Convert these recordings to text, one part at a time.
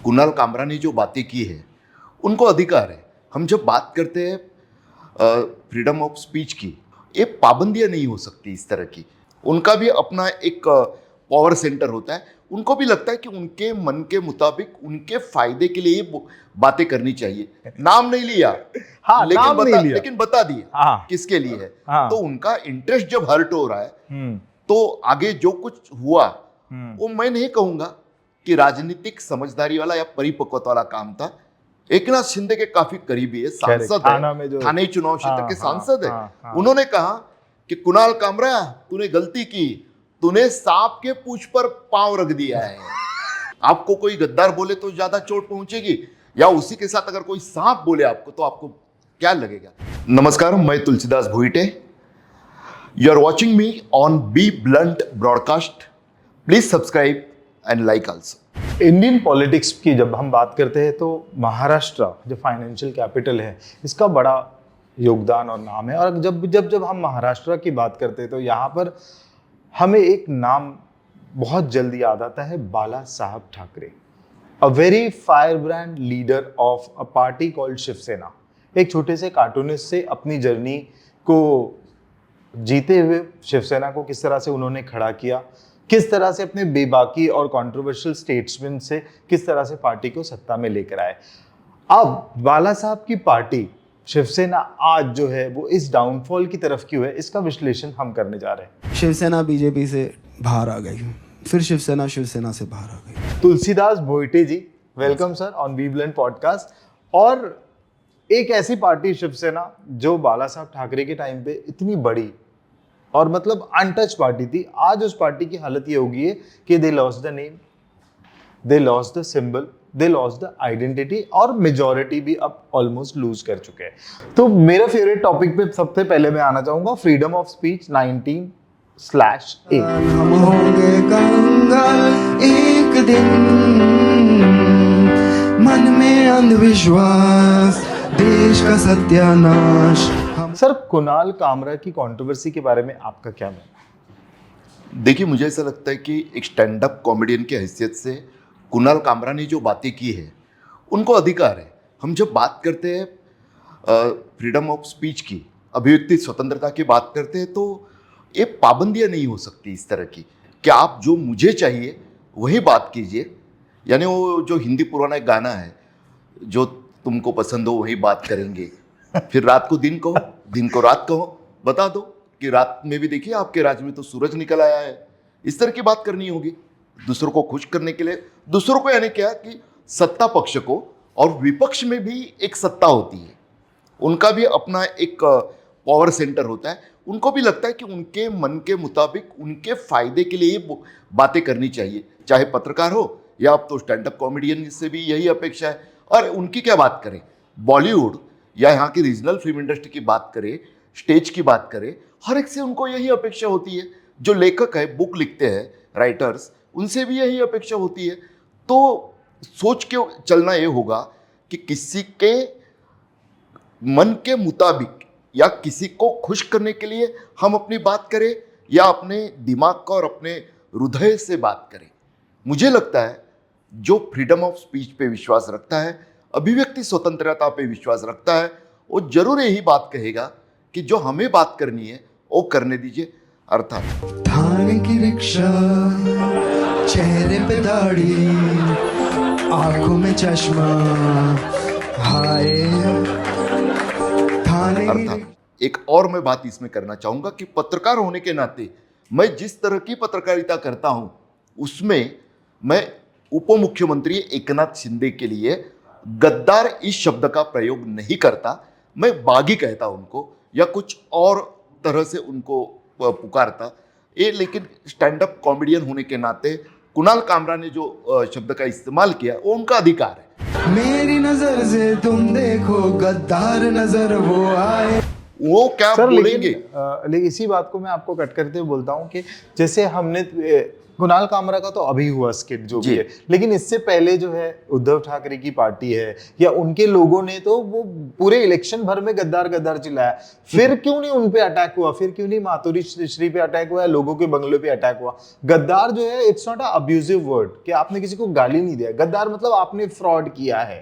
कुणाल कामरा ने जो बातें की है उनको अधिकार है। हम जब बात करते हैं फ्रीडम ऑफ स्पीच की, ये पाबंदियां नहीं हो सकती इस तरह की। उनका भी अपना एक पावर सेंटर होता है। उनको भी लगता है कि उनके मन के मुताबिक उनके फायदे के लिए ये बातें करनी चाहिए। नाम नहीं लिया, हाँ, नाम नहीं लिया, लेकिन बता दिया हाँ, किसके लिए है। हाँ, तो उनका इंटरेस्ट जब हर्ट हो रहा है तो आगे जो कुछ हुआ वो मैं नहीं कहूंगा कि राजनीतिक समझदारी वाला या परिपक्वता वाला काम था। एकनाथ शिंदे के काफी करीबी है, सांसद है, थाने चुनाव क्षेत्र के सांसद है। उन्होंने कहा कि कुणाल कामरा तूने गलती की, तूने सांप के पूंछ पर पांव रख दिया है। आपको कोई गद्दार बोले तो ज्यादा चोट पहुंचेगी, या उसी के साथ अगर कोई सांप बोले आपको तो आपको क्या लगेगा। नमस्कार, मैं Tulsidas Bhoite. You are watching me on Be Blunt broadcast. Please subscribe and like also. Indian politics की जब हम बात करते हैं तो महाराष्ट्र जो फाइनेंशियल कैपिटल है, इसका बड़ा योगदान और नाम है। और जब जब जब हम महाराष्ट्र की बात करते हैं तो यहाँ पर हमें एक नाम बहुत जल्दी याद आता है, Bala Saheb Thackeray, a very fire brand leader of a party called Shiv Sena. एक छोटे से कार्टूनिस्ट से अपनी जर्नी को जीते हुए शिवसेना को किस तरह से उन्होंने खड़ा किया, किस तरह से अपने बेबाकी और कंट्रोवर्शियल स्टेटमेंट से किस तरह से पार्टी को सत्ता में लेकर आए। अब बाला साहब की पार्टी शिवसेना आज जो है वो इस डाउनफॉल की तरफ क्यों है, इसका विश्लेषण हम करने जा रहे हैं। शिवसेना बीजेपी से बाहर आ गई, फिर शिवसेना से बाहर आ गई। Tulsidas Bhoite ji, welcome sir on Be Blunt podcast. और एक ऐसी पार्टी शिवसेना जो बाला साहब ठाकरे के टाइम पे इतनी बड़ी और मतलब अनटच पार्टी थी, आज उस पार्टी की हालत ये होगी है कि they lost the name, they lost the symbol, they lost the identity, और मेजॉरिटी भी अब ऑलमोस्ट लूज कर चुके हैं। तो मेरा फेवरेट टॉपिक पे सबसे पहले मैं आना चाहूंगा, फ्रीडम ऑफ स्पीच 19/8। हम होंगे कंगाल एक दिन, मन में अंधविश्वास, देश का सत्यानाश। सर, कुणाल कामरा की कंट्रोवर्सी के बारे में आपका क्या मानना? देखिए, मुझे ऐसा लगता है कि एक स्टैंड अप कॉमेडियन की हैसियत से कुणाल कामरा ने जो बातें की है उनको अधिकार है। हम जब बात करते हैं फ्रीडम ऑफ स्पीच की, अभिव्यक्ति स्वतंत्रता की बात करते हैं, तो ये पाबंदियां नहीं हो सकती इस तरह की कि आप जो मुझे चाहिए वही बात कीजिए। यानी वो जो हिंदी पुराना एक गाना है, जो तुमको पसंद हो वही बात करेंगे, फिर रात को दिन कहो, दिन को रात कहो, बता दो कि रात में भी देखिए आपके राज्य में तो सूरज निकल आया है। इस तरह की बात करनी होगी दूसरों को खुश करने के लिए। दूसरों को यानी क्या कि सत्ता पक्ष को और विपक्ष में भी एक सत्ता होती है, उनका भी अपना एक पावर सेंटर होता है। उनको भी लगता है कि उनके मन के मुताबिक उनके फायदे के लिए बातें करनी चाहिए, चाहे पत्रकार हो या अब तो स्टैंड अप कॉमेडियन से भी यही अपेक्षा है। और उनकी क्या बात करें, बॉलीवुड या यहाँ की रीजनल फिल्म इंडस्ट्री की बात करें, स्टेज की बात करें, हर एक से उनको यही अपेक्षा होती है। जो लेखक है, बुक लिखते हैं, राइटर्स, उनसे भी यही अपेक्षा होती है। तो सोच के चलना ये होगा कि किसी के मन के मुताबिक या किसी को खुश करने के लिए हम अपनी बात करें या अपने दिमाग का और अपने हृदय से बात करें। मुझे लगता है जो फ्रीडम ऑफ स्पीच पे विश्वास रखता है, अभिव्यक्ति स्वतंत्रता पे विश्वास रखता है, वो जरूर यही बात कहेगा कि जो हमें बात करनी है वो करने दीजिए। अर्थात थाने की रिक्शा, चेहरे पे दाढ़ी, आंखों में चश्मा, हाय थाने। अर्थात एक और मैं बात इसमें करना चाहूंगा कि पत्रकार होने के नाते मैं जिस तरह की पत्रकारिता करता हूं उसमें मैं उप मुख्यमंत्री एकनाथ शिंदे के लिए गद्दार इस शब्द का प्रयोग नहीं करता। मैं बागी कहता उनको या कुछ और तरह से उनको पुकारता ये। लेकिन स्टैंड अप कॉमेडियन होने के नाते कुणाल कामरा ने जो शब्द का इस्तेमाल किया वो उनका अधिकार है। मेरी नजर से तुम देखो, गद्दार नजर वो आए, वो क्या बोलेंगे। लेकिन इसी बात को मैं आपको कट करते हुए बोलता हूँ कि जैसे हमने कुणाल कामरा का तो अभी हुआ स्किट जो भी जी। है, लेकिन इससे पहले जो है उद्धव ठाकरे की पार्टी है या उनके लोगों ने तो वो पूरे इलेक्शन भर में गद्दार गद्दार चिल्लाया। फिर क्यों नहीं उन पे अटैक हुआ, फिर क्यों नहीं मातोरी श्री पे अटैक हुआ या लोगों के बंगले पे अटैक हुआ? गद्दार जो है it's not a abusive word कि आपने किसी को गाली नहीं दिया। गद्दार मतलब आपने फ्रॉड किया है।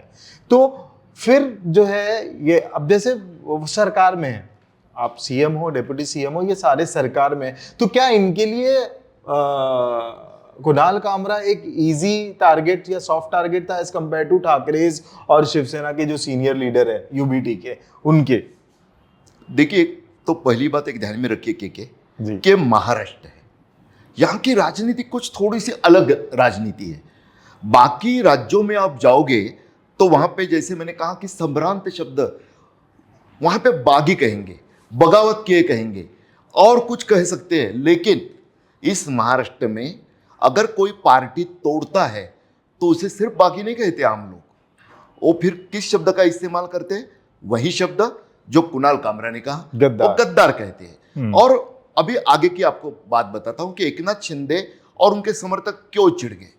तो फिर जो है ये अब जैसे वो सरकार में है, आप सीएम हो, डिप्टी सीएम हो, ये सारे सरकार में, तो क्या इनके लिए कुणाल कामरा एक इजी टारगेट या सॉफ्ट टारगेट था एज कंपेयर टू ठाकरेज और शिवसेना के जो सीनियर लीडर है यूबीटी के उनके? देखिए, तो पहली बात एक ध्यान में रखिए जी। कि महाराष्ट्र है, यहाँ की राजनीति कुछ थोड़ी सी अलग राजनीति है। बाकी राज्यों में आप जाओगे तो वहां पे जैसे मैंने कहा कि संभ्रांत शब्द वहां पे बागी कहेंगे, बगावत किए कहेंगे और कुछ कह सकते हैं, लेकिन इस महाराष्ट्र में अगर कोई पार्टी तोड़ता है तो उसे सिर्फ बागी नहीं कहते आम लोग, वो फिर किस शब्द का इस्तेमाल करते हैं? वही शब्द जो कुणाल कामरा ने कहा, गद्दार। वो गद्दार कहते हैं। और अभी आगे की आपको बात बताता हूं कि एकनाथ शिंदे और उनके समर्थक क्यों चिढ़ गए।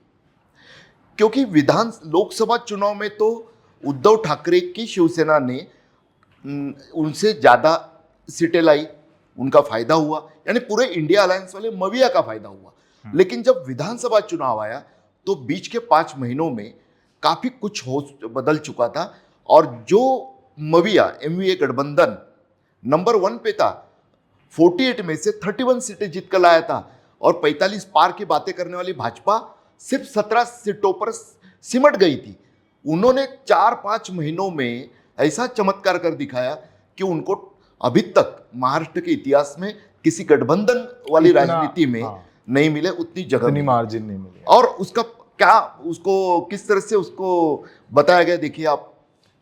क्योंकि लोकसभा चुनाव में तो उद्धव ठाकरे की शिवसेना ने उनसे ज्यादा सीटें लाई, उनका फायदा हुआ, यानी पूरे इंडिया अलायंस वाले मविया का फायदा हुआ। लेकिन जब विधानसभा चुनाव आया तो बीच के 5 महीनों में काफी कुछ हो बदल चुका था और जो मविया एमवीए गठबंधन नंबर 1 पे था, 48 में से 31 सीटें जीत कर लाया था और 45 पार की बातें करने वाली भाजपा सिर्फ 17 सीटों पर सिमट गई थी। उन्होंने 4-5 महीनों में ऐसा चमत्कार कर दिखाया कि उनको अभी तक महाराष्ट्र के इतिहास में किसी गठबंधन वाली राजनीति में नहीं मिले उतनी जगह, उतनी मार्जिन नहीं मिली। और उसका क्या, उसको किस तरह से उसको बताया गया, देखिए आप,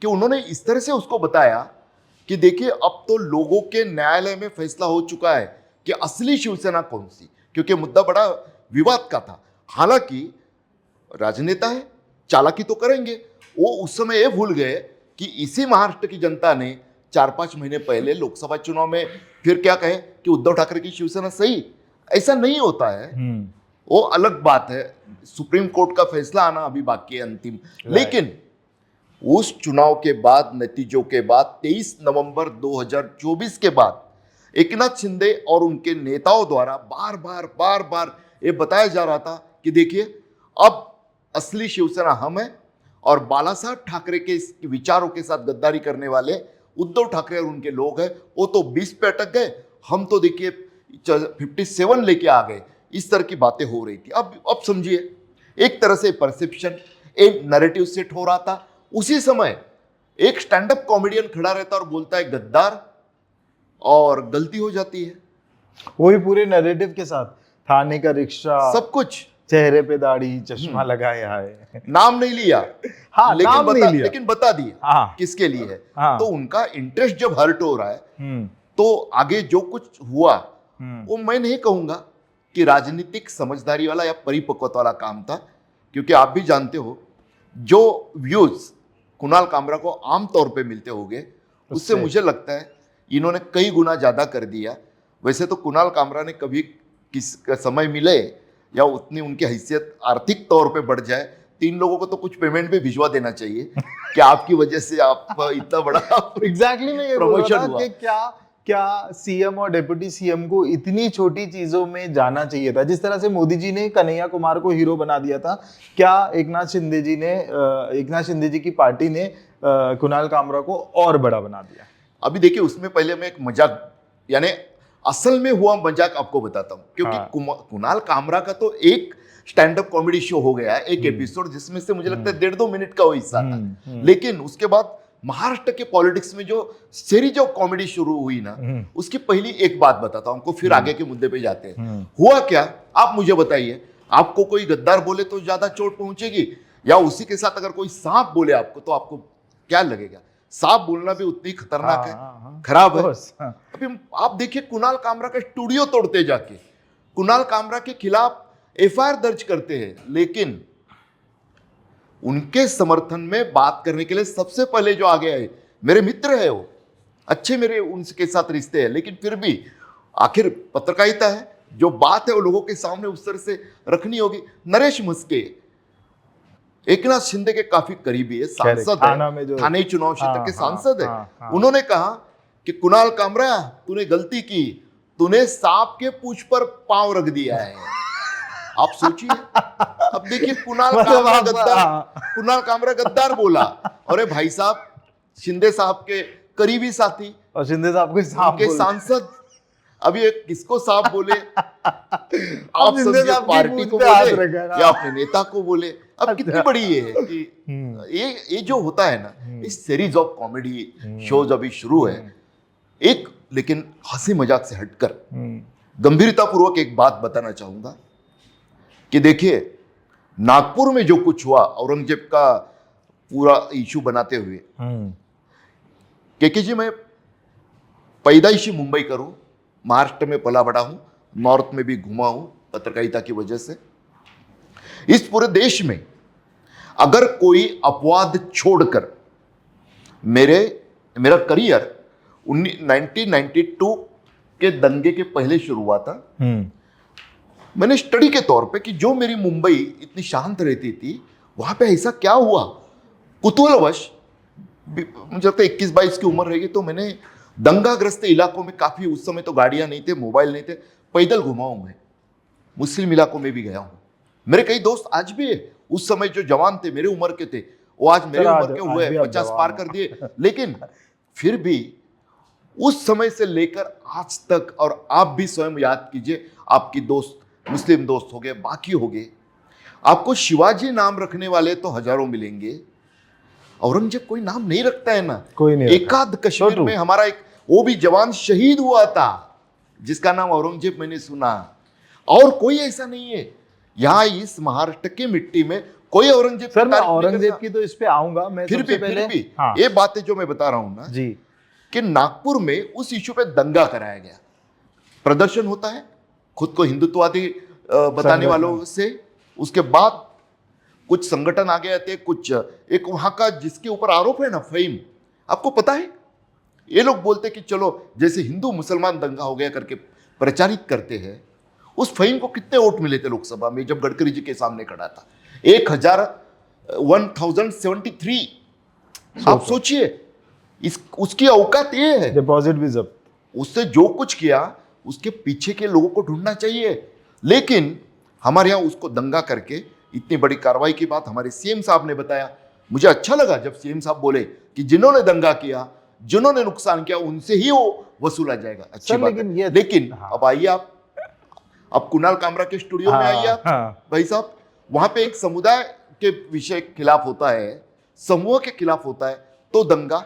कि उन्होंने इस तरह से उसको बताया कि देखिए अब तो लोगों के न्यायालय में फैसला हो चुका है कि असली शिवसेना कौन सी, क्योंकि मुद्दा बड़ा विवाद का था। हालांकि राजनेता है, चालाकी तो करेंगे, वो उस समय ये भूल गए कि इसी महाराष्ट्र की जनता ने 4-5 महीने पहले लोकसभा चुनाव में फिर क्या कहे कि उद्धव ठाकरे की शिवसेना सही। ऐसा नहीं होता है, वो अलग बात है, सुप्रीम कोर्ट का फैसला आना अभी बाकी है अंतिम। लेकिन उस चुनाव के बाद, नतीजों के बाद 23 नवंबर 2024 के बाद एकनाथ शिंदे और उनके नेताओं द्वारा बार बार ये बताया जा रहा था कि देखिए अब असली शिवसेना हम है और बाला साहब ठाकरे के विचारों के साथ गद्दारी करने वाले उद्धव ठाकरे और उनके लोग हैं, वो तो 20 पे अटक गए, हम तो देखिए 57 लेके आ गए। इस तरह की बातें हो रही थी। अब समझिए, एक तरह से परसेप्शन, एक नैरेटिव सेट हो रहा था। उसी समय एक स्टैंड अप कॉमेडियन खड़ा रहता और बोलता है गद्दार, और गलती हो जाती है। वो भी पूरे नैरेटिव के साथ, थाने का रिक्शा, सब कुछ, चेहरे पे दाढ़ी, चश्मा लगाया है, नाम नहीं लिया, हाँ, नाम नहीं लिया, लेकिन बता दिया हाँ, किसके लिए है। हाँ, तो उनका इंटरेस्ट जब हर्ट हो रहा है तो आगे जो कुछ हुआ वो मैं नहीं कहूंगा कि राजनीतिक समझदारी वाला या परिपक्वता वाला काम था, क्योंकि आप भी जानते हो जो व्यूज कुणाल कामरा को आमतौर पे मिलते होंगे उससे मुझे लगता है इन्होंने कई गुना ज्यादा कर दिया। वैसे तो कुणाल कामरा ने कभी किस समय मिले या उतनी उनकी हैसियत आर्थिक तौर पे बढ़ जाए, 3 लोगों को तो कुछ पेमेंट भी भिजवा देना चाहिए कि आपकी वजह से आप इतना बड़ा एग्जैक्टली मैं ये बोल रहा था कि क्या सीएम और डिप्टी सीएम को इतनी छोटी चीजों में जाना चाहिए था? जिस तरह से मोदी जी ने कन्हैया कुमार को हीरो बना दिया था, क्या एकनाथ शिंदे जी की पार्टी ने कुणाल कामरा को और बड़ा बना दिया? अभी देखिए, उसमें पहले मैं एक मजाक, यानी असल में हुआ मजाक आपको बताता हूं, क्योंकि कुणाल कामरा का तो एक स्टैंड अप कॉमेडी शो हो गया, एक एपिसोड, जिसमें से मुझे लगता है 1.5-2 मिनट का वो हिस्सा था। लेकिन उसके बाद महाराष्ट्र के पॉलिटिक्स में जो सीरीज ऑफ कॉमेडी शुरू हुई ना, उसकी पहली एक बात बताता हूं आपको, फिर आगे के मुद्दे पे जाते हैं। हुआ क्या, आप मुझे बताइए, आपको कोई गद्दार बोले तो ज्यादा चोट पहुंचेगी, या उसी के साथ अगर कोई सांप बोले आपको तो आपको क्या लगेगा? सांप बोलना भी उतनी खतरनाक है, खराब है। अभी आप देखिए, कुणाल कामरा का स्टूडियो तोड़ते जाके कुणाल कामरा के खिलाफ एफआईआर दर्ज करते हैं, लेकिन उनके समर्थन में बात करने के लिए सबसे पहले जो आगे आए, मेरे मित्र है, वो अच्छे मेरे उनके साथ रिश्ते हैं, लेकिन फिर भी आखिर पत्रकारिता है, जो बात है वो लोगों के सामने उस तरह से रखनी होगी। नरेश मस्के एकनाथ शिंदे के काफी करीबी है, सांसद है, थाने चुनाव क्षेत्र के सांसद है। उन्होंने कहा कि कुणाल कामरा तूने गलती की, तूने सांप के पूंछ पर पांव रख दिया है। आप सोचिए, अब देखिए कुणाल कामरा गद्दार बोला, अरे भाई साहब शिंदे साहब के करीबी साथी और शिंदे साहब को सांप के सांसद, अभी एक किसको सांप बोले? आप समझिए पार्टी को बोले या अपने नेता को बोले। अब कितनी बड़ी ये है कि ये जो होता है ना, इस सीरीज ऑफ कॉमेडी शोज अभी शुरू है एक, लेकिन हंसी मजाक से हटकर गंभीरता पूर्वक एक बात बताना चाहूंगा कि देखिए नागपुर में जो कुछ हुआ औरंगजेब का पूरा इशू बनाते हुए, केके जी मैं पैदाइशी मुंबई करूं, महाराष्ट्र में पला बड़ा हूं, नॉर्थ में भी घुमा हूं पत्रकारिता की वजह से। इस पूरे देश में अगर कोई अपवाद छोड़कर मेरा करियर 1992 के दंगे के पहले शुरू हुआ था। मैंने स्टडी के तौर पे कि जो मेरी मुंबई इतनी शांत रहती थी, वहां पे ऐसा क्या हुआ, कुतूहलवश मुझे लगता है 21-22 की उम्र रहेगी, तो मैंने दंगाग्रस्त इलाकों में काफी, उस समय तो गाड़ियां नहीं थे, मोबाइल नहीं थे, पैदल घुमा हूं मैं, मुस्लिम इलाकों में भी गया हूं। मेरे कई दोस्त आज भी है, उस समय जो जवान थे मेरे उम्र के थे, वो आज मेरे उम्र के हुए 50 पार कर दिए, लेकिन फिर भी उस समय से लेकर आज तक, और आप भी स्वयं याद कीजिए, आपकी दोस्त मुस्लिम दोस्त हो गए, बाकी हो गए, आपको शिवाजी नाम रखने वाले तो हजारों मिलेंगे, औरंगजेब कोई नाम नहीं रखता है ना, कोई नहीं। एकाध कश्मीर में हमारा एक वो भी जवान शहीद हुआ था जिसका नाम औरंगजेब मैंने सुना, और कोई ऐसा नहीं है यहाँ इस महाराष्ट्र की मिट्टी में कोई औरंगजेब। सर मैं औरंगजेब की तो इस पे आऊंगा, मैं फिर भी हाँ। ये बातें जो मैं बता रहा हूं ना जी, कि नागपुर में उस इशू पे दंगा कराया गया, प्रदर्शन होता है खुद को हिंदुत्ववादी बताने वालों से, उसके बाद कुछ संगठन आगे आते, कुछ एक वहां का जिसके ऊपर आरोप है ना फहीम, आपको पता है, ये लोग बोलते कि चलो जैसे हिंदू मुसलमान दंगा हो गया करके प्रचारित करते हैं। उस फहीम को कितने वोट मिले थे लोकसभा में जब गडकरी जी के सामने खड़ा था? 1073। आप सोचिए, उसकी औकात ये है। डिपॉजिट भी जब्त। उससे जो कुछ किया उसके पीछे के लोगों को ढूंढना चाहिए, लेकिन हमारे यहाँ उसको दंगा करके इतनी बड़ी कार्रवाई की बात हमारे सीएम साहब ने बताया। मुझे अच्छा लगा जब सीएम साहब बोले कि जिन्होंने दंगा किया, जिन्होंने नुकसान किया, उनसे ही वो वसूला जाएगा। अच्छी बात है, लेकिन हाँ। अब आइए आप कुणाल कामरा के स्टूडियो में आइए आप, भाई साहब, वहां पे एक समुदाय के विषय खिलाफ होता है, समूह के खिलाफ होता है तो दंगा,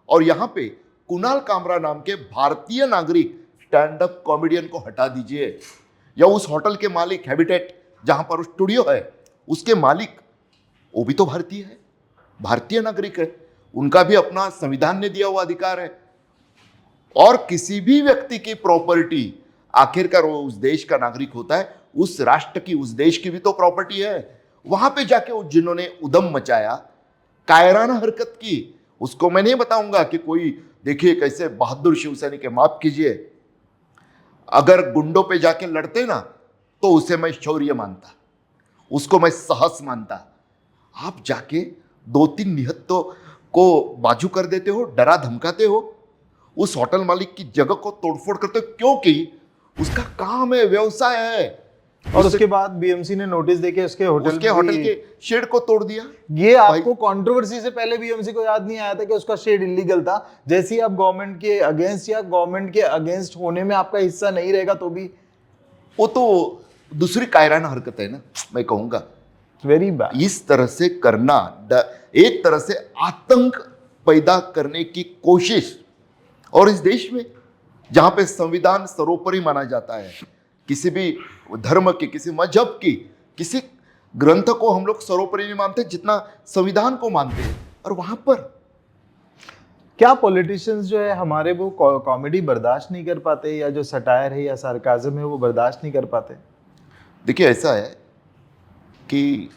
और यहाँ पे कुणाल कामरा नाम के भारतीय नागरिक स्टैंड अप कॉमेडियन को हटा दीजिए, या उस होटल के मालिक हैबिटेट जहां पर स्टूडियो है उसके मालिक, वो भी तो भारतीय है, भारतीय नागरिक है, उनका भी अपना संविधान ने दिया हुआ अधिकार है। और किसी भी व्यक्ति की प्रॉपर्टी, आखिरकार वो उस देश का नागरिक होता है, उस राष्ट्र की, उस देश की भी तो प्रॉपर्टी है। वहां पे जाके जिन्होंने उधम मचाया, कायराना हरकत की, उसको मैं नहीं बताऊंगा कि कोई देखिए कैसे बहादुर शिवसैनिक है, माफ कीजिए, अगर गुंडों पे जाके लड़ते ना तो उसे मैं शौर्य मानता, उसको मैं साहस मानता। आप जाके 2-3 निहत्तों को बाजू कर देते हो, डरा धमकाते हो, उस होटल मालिक की जगह को तोड़फोड़ करते हो, क्योंकि उसका काम है, व्यवसाय है। और उसके बाद बीएमसी ने नोटिस देके उसके होटल के शेड को तोड़ दिया। ये आपको कंट्रोवर्सी से पहले बीएमसी को याद नहीं आया था कि उसका शेड इलीगल था? जैसे ही आप गवर्नमेंट के अगेंस्ट या गवर्नमेंट के अगेंस्ट होने में आपका हिस्सा नहीं रहेगा तो भी, वो तो दूसरी कायराना हरकत है ना, मैं कहूंगा वेरी बैड। इस तरह से करना एक तरह से आतंक पैदा करने की कोशिश, और इस देश में जहां पे संविधान सर्वोपरि माना जाता है, किसी भी धर्म की, किसी मजहब की, किसी ग्रंथ को हम लोग सर्वोपरि नहीं मानते जितना संविधान को मानते हैं, और वहां पर क्या पॉलिटिशियंस जो है हमारे वो कॉमेडी बर्दाश्त नहीं कर पाते, या जो सटायर है या सार्काज़म है वो बर्दाश्त नहीं कर पाते? देखिए ऐसा है कि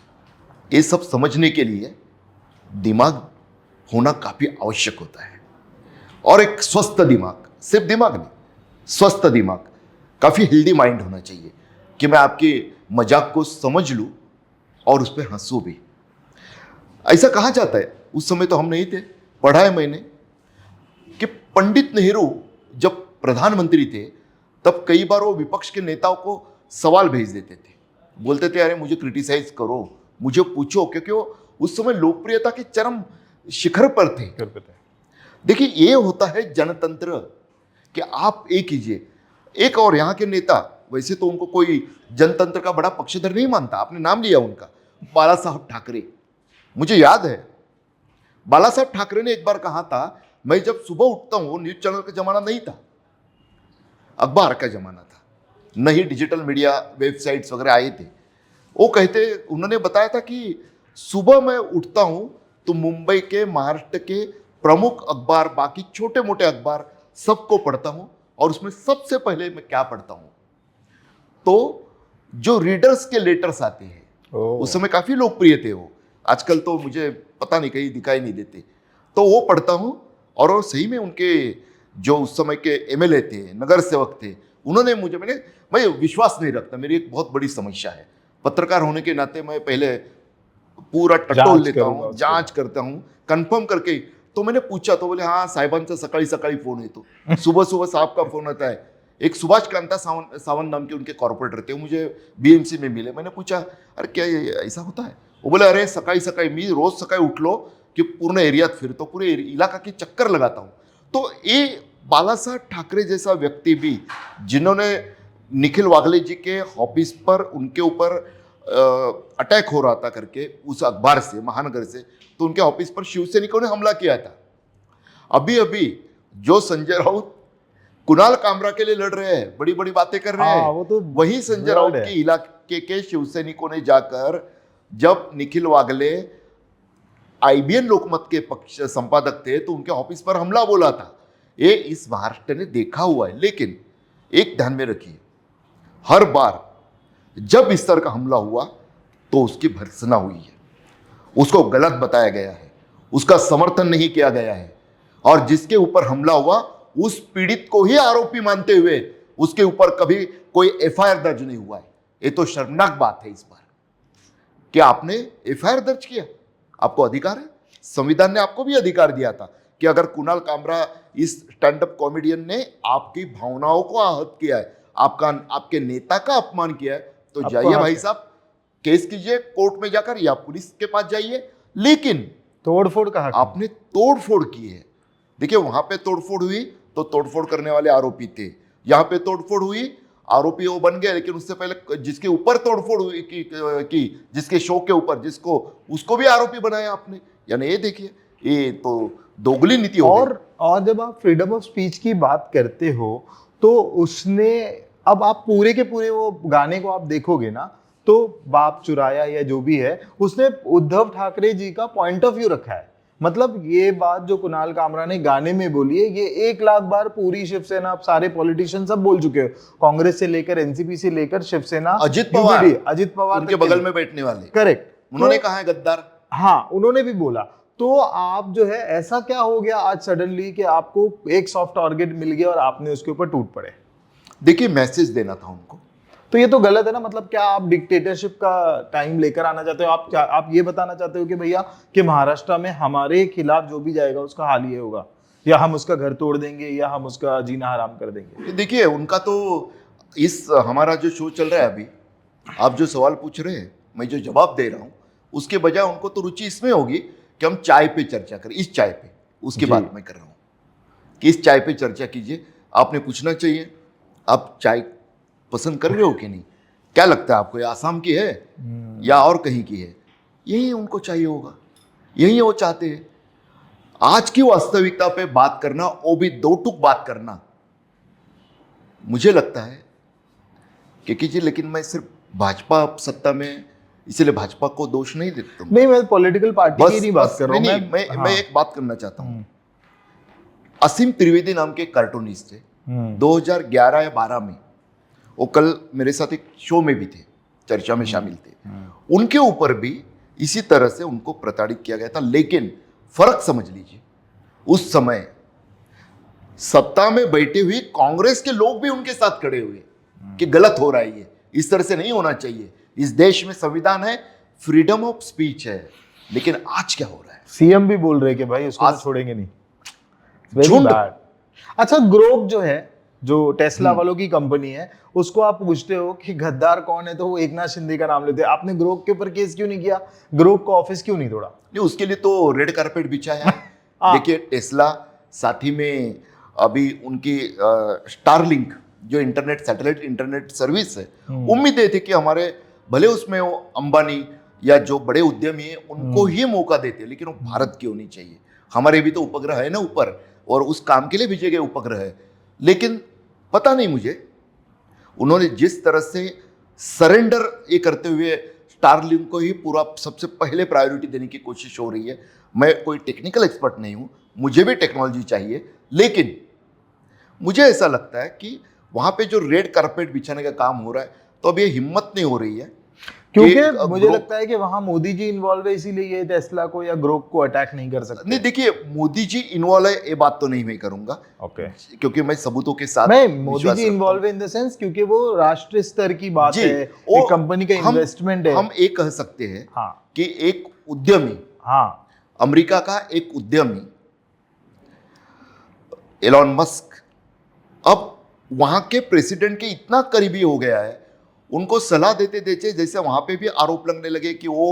ये सब समझने के लिए दिमाग होना काफी आवश्यक होता है, और एक स्वस्थ दिमाग, सिर्फ दिमाग नहीं, स्वस्थ दिमाग। काफ़ी हेल्दी माइंड होना चाहिए कि मैं आपके मजाक को समझ लूँ और उस पर हंसूँ भी। ऐसा कहा जाता है, उस समय तो हम नहीं थे, पढ़ा है मैंने, कि पंडित नेहरू जब प्रधानमंत्री थे तब कई बार वो विपक्ष के नेताओं को सवाल भेज देते थे, बोलते थे अरे मुझे क्रिटिसाइज करो, मुझे पूछो, क्योंकि वो उस समय लोकप्रियता के चरम शिखर पर थे। देखिए ये होता है जनतंत्र, कि आप एक कीजिए। एक और यहाँ के नेता, वैसे तो उनको कोई जनतंत्र का बड़ा पक्षधर नहीं मानता, आपने नाम लिया उनका, बाला साहब ठाकरे। मुझे याद है बाला साहब ठाकरे ने एक बार कहा था, मैं जब सुबह उठता हूं, न्यूज चैनल का जमाना नहीं था, अखबार का जमाना था, नहीं डिजिटल मीडिया वेबसाइट्स वगैरह आए थे। वो कहते, उन्होंने बताया था कि सुबह मैं उठता हूं तो मुंबई के, महाराष्ट्र के प्रमुख अखबार, बाकी छोटे मोटे अखबार सबको पढ़ता हूं, और उसमें सबसे पहले मैं क्या पढ़ता हूं, तो जो रीडर्स के लेटर्स आते हैं, उस समय काफी लोकप्रिय थे वो, आजकल तो मुझे पता नहीं कहीं दिखाई नहीं देते, तो वो पढ़ता हूं। और वो सही में उनके जो उस समय के एमएलए थे, नगर सेवक थे, उन्होंने मैं विश्वास नहीं रखता, मेरी एक बहुत बड़ी समस्या है, पत्रकार होने के नाते मैं पहले पूरा टटोल लेता हूँ, जांच करता हूँ, कंफर्म करके। तो मैंने पूछा तो बोले हाँ साहेबांचा सकाळी सकाळी फोन येतो, सुबह सुबह साहब का फोन आता है। एक सुभाष कांता सावंत नाम के उनके कॉर्पोरेटर थे, मुझे बीएमसी में मिले। मैंने पूछा अरे क्या ये ऐसा होता है? वो बोले अरे सकाळी सकाळी मी रोज सकाळी उठलो की पूर्ण एरियात फिरतो, पूरे इलाका की चक्कर लगाता हूँ। तो ये बाला साहब ठाकरे जैसा व्यक्ति भी, जिन्होंने निखिल वागले जी के ऑफिस पर उनके ऊपर अटैक हो रहा था करके उस अखबार से, महानगर से, तो उनके ऑफिस पर शिवसैनिकों ने हमला किया था। अभी अभी जो संजय राउत कुणाल कामरा के लिए लड़ रहे हैं, बड़ी बड़ी बातें कर रहे हैं, वो तो वही संजय राउत के इलाके के शिवसैनिकों ने जाकर, जब निखिल वागले आईबीएन लोकमत के पक्ष संपादक थे, तो उनके ऑफिस पर हमला बोला था। ये इस महाराष्ट्र ने देखा हुआ है। लेकिन एक ध्यान में रखिए, हर बार जब इस तरह का हमला हुआ तो उसकी भर्त्सना हुई है, उसको गलत बताया गया है, उसका समर्थन नहीं किया गया है, और जिसके ऊपर हमला हुआ उस पीड़ित को ही आरोपी मानते हुए उसके ऊपर कभी कोई एफआईआर दर्ज नहीं हुआ है। ये तो शर्मनाक बात है इस बार कि आपने एफआईआर दर्ज किया, आपको अधिकार है, संविधान ने आपको भी अधिकार दिया था कि अगर कुणाल कामरा इस स्टैंड अप कॉमेडियन ने आपकी भावनाओं को आहत किया है, आपके नेता का अपमान किया है, तो जाइए भाई साहब, केस कीजिए कोर्ट में जाकर या पुलिस के पास जाइए। लेकिन तोड़फोड़ कहा, आपने तोड़फोड़ की है। देखिए वहां पे तोड़फोड़ हुई तो तोड़फोड़ करने वाले आरोपी थे, यहां पे तोड़फोड़ हुई, आरोपी वो बन गए, लेकिन उससे पहले जिसके ऊपर तोड़फोड़ हुई की जिसके शो के ऊपर, उसको भी आरोपी बनाया आपने। यानी ये देखिए, ये तो दोगली नीति हो गई। और जब आप फ्रीडम ऑफ स्पीच की बात करते हो तो उसने, अब आप पूरे के पूरे वो गाने को आप देखोगे ना, तो बाप चुराया या जो भी है, उसने उद्धव ठाकरे जी का पॉइंट ऑफ व्यू रखा है। मतलब ये बात जो कुणाल कामरा ने गाने में बोली है, ये 1 लाख बार पूरी शिवसेना, आप सारे पॉलिटिशियन सब बोल चुके हो, कांग्रेस से लेकर एनसीपी से लेकर शिवसेना, अजित पवार उनके बगल में बैठने वाले, करेक्ट, उन्होंने कहा है गद्दार, हाँ उन्होंने भी बोला। तो आप जो है, ऐसा क्या हो गया आज सडनली कि आपको एक सॉफ्ट टारगेट मिल गया और आपने उसके ऊपर टूट पड़े? देखिए मैसेज देना था उनको, तो ये तो गलत है ना। मतलब क्या आप डिक्टेटरशिप का टाइम लेकर आना चाहते हो? आप ये बताना चाहते हो कि भैया कि महाराष्ट्र में हमारे खिलाफ जो भी जाएगा उसका हाल ये होगा, या हम उसका घर तोड़ देंगे, या हम उसका जीना हराम कर देंगे? देखिए उनका तो इस हमारा जो शो चल रहा है अभी, आप जो सवाल पूछ रहे हैं, मैं जो जवाब दे रहा हूँ, उसके बजाय उनको तो रुचि इसमें होगी कि हम चाय पे चर्चा करें, इस चाय पे, उसकी बात मैं कर रहा हूँ कि इस चाय पे चर्चा कीजिए। आपने पूछना चाहिए आप चाय पसंद कर रहे हो कि नहीं, क्या लगता है आपको, ये आसाम की है या और कहीं की है? यही उनको चाहिए होगा, यही वो चाहते हैं। आज की वास्तविकता पे बात करना, वो भी 2 टूक बात करना, मुझे लगता है कि कीजिए, लेकिन मैं सिर्फ भाजपा सत्ता में, इसलिए भाजपा को दोष नहीं देता हूं। नहीं, मैं पॉलिटिकल पार्टी की नहीं बात कर रहा हूं। मैं एक बात करना चाहता हूं। असीम त्रिवेदी नाम के कार्टूनिस्ट थे, 2011 या 12 में, वो कल मेरे साथ एक शो में भी थे, चर्चा में शामिल थे। उनके ऊपर भी इसी तरह से उनको प्रताड़ित किया गया था। लेकिन फर्क समझ लीजिए, उस समय सत्ता में बैठी हुई कांग्रेस के लोग भी उनके साथ खड़े हुए, कि गलत हो रहा है, ये इस तरह से नहीं होना चाहिए। इस देश में संविधान है, फ्रीडम ऑफ स्पीच है, लेकिन आज क्या हो रहा है? सीएम भी बोल रहे कि भाई उसको तो छोड़ेंगे नहीं। वेरी झुंड। बैड। अच्छा, ग्रोक जो है, जो टेस्ला वालों की कंपनी है, उसको आप पूछते हो कि गद्दार कौन है तो वो एकनाथ शिंदे का नाम लेते हैं। आपने ग्रोक के ऊपर केस क्यों नहीं किया? ग्रोक का ऑफिस क्यों नहीं तोड़ा? नहीं, उसके लिए तो रेड कारपेट बिछाया है। देखिए, टेस्ला साथ ही में अभी उनकी स्टारलिंक जो इंटरनेट, सैटेलाइट इंटरनेट सर्विस है, उम्मीदें थी कि हमारे भले उसमें वो अंबानी या जो बड़े उद्यमी है उनको ही मौका देते, लेकिन वो भारत की होनी चाहिए। हमारे भी तो उपग्रह है ना ऊपर, और उस काम के लिए भेजे गए उपग्रह है। लेकिन पता नहीं मुझे, उन्होंने जिस तरह से सरेंडर ये करते हुए स्टारलिंक को ही पूरा सबसे पहले प्रायोरिटी देने की कोशिश हो रही है। मैं कोई टेक्निकल एक्सपर्ट नहीं हूँ, मुझे भी टेक्नोलॉजी चाहिए, लेकिन मुझे ऐसा लगता है कि वहाँ पे जो रेड कारपेट बिछाने का काम हो रहा है, तो अब ये हिम्मत नहीं हो रही है क्योंकि कि मुझे लगता है कि वहां मोदी जी इन्वॉल्व है, इसीलिए ये टेस्ला को या ग्रोक को अटैक नहीं कर सकते। नहीं, देखिए, मोदी जी इन्वॉल्व है ये बात तो नहीं मैं करूंगा, ओके, क्योंकि मैं सबूतों के साथ मैं मोदी विश्वास जी रखता हूं। इन्वॉल्व इन द सेंस क्योंकि वो राष्ट्रीय स्तर की बात जी, है, वो एक कंपनी का इन्वेस्टमेंट है। हम ये कह सकते हैं हाँ कि एक उद्यमी, हाँ, अमेरिका का एक उद्यमी एलॉन मस्क अब वहां के प्रेसिडेंट के इतना करीबी हो गया है, उनको सलाह देते देते जैसे वहां पे भी आरोप लगने लगे कि वो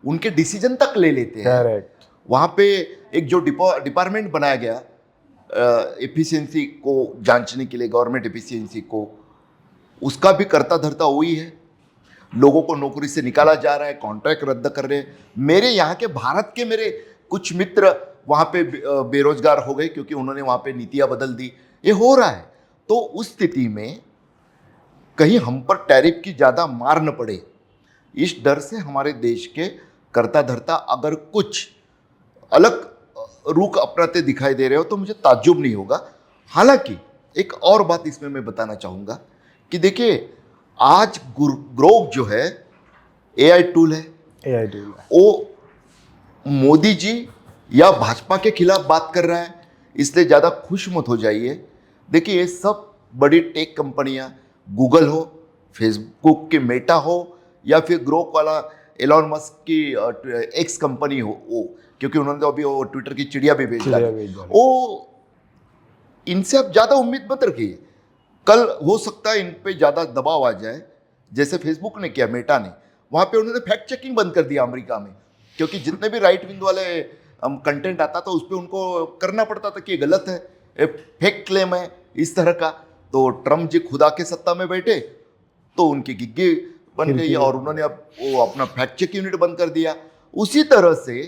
उनके डिसीजन तक ले लेते हैं। करेक्ट। वहां पे एक जो डिपार्टमेंट बनाया गया एफिशिएंसी को जांचने के लिए, गवर्नमेंट एफिशिएंसी को, उसका भी करता धरता वही है। लोगों को नौकरी से निकाला जा रहा है, कॉन्ट्रैक्ट रद्द कर रहे हैं। मेरे यहाँ के भारत के मेरे कुछ मित्र वहाँ पे बेरोजगार हो गए क्योंकि उन्होंने वहाँ पे नीतियाँ बदल दी। ये हो रहा है, तो उस स्थिति में कहीं हम पर टैरिफ की ज़्यादा मार न पड़े, इस डर से हमारे देश के करता धरता अगर कुछ अलग रुख अपनाते दिखाई दे रहे हो तो मुझे ताज्जुब नहीं होगा। हालांकि एक और बात इसमें मैं बताना चाहूँगा कि देखिए, आज ग्रोक जो है एआई टूल है, एआई टूल है। वो मोदी जी या भाजपा के खिलाफ बात कर रहा है, इसलिए ज़्यादा खुश मत हो जाइए। देखिए, ये सब बड़ी टेक कंपनियां, गूगल हो, फेसबुक के मेटा हो, या फिर ग्रोक वाला एलॉन मस्क की एक्स कंपनी हो, वो, क्योंकि उन्होंने तो अभी वो ट्विटर की चिड़िया भी भेज डाली, वो, इनसे आप ज़्यादा उम्मीद मत रखिए। कल हो सकता है इन पे ज़्यादा दबाव आ जाए, जैसे फेसबुक ने किया, मेटा ने। वहाँ पे उन्होंने फैक्ट चेकिंग बंद कर दिया अमेरिका में, क्योंकि जितने भी राइट विंग वाले कंटेंट आता था उस पर उनको करना पड़ता था कि ये गलत है, ये फेक क्लेम है, इस तरह का। तो ट्रम्प जी खुदा के सत्ता में बैठे तो उनकी गिग्गी बन गई, और उन्होंने अब वो अपना फैक्ट चेक यूनिट बंद कर दिया। उसी तरह से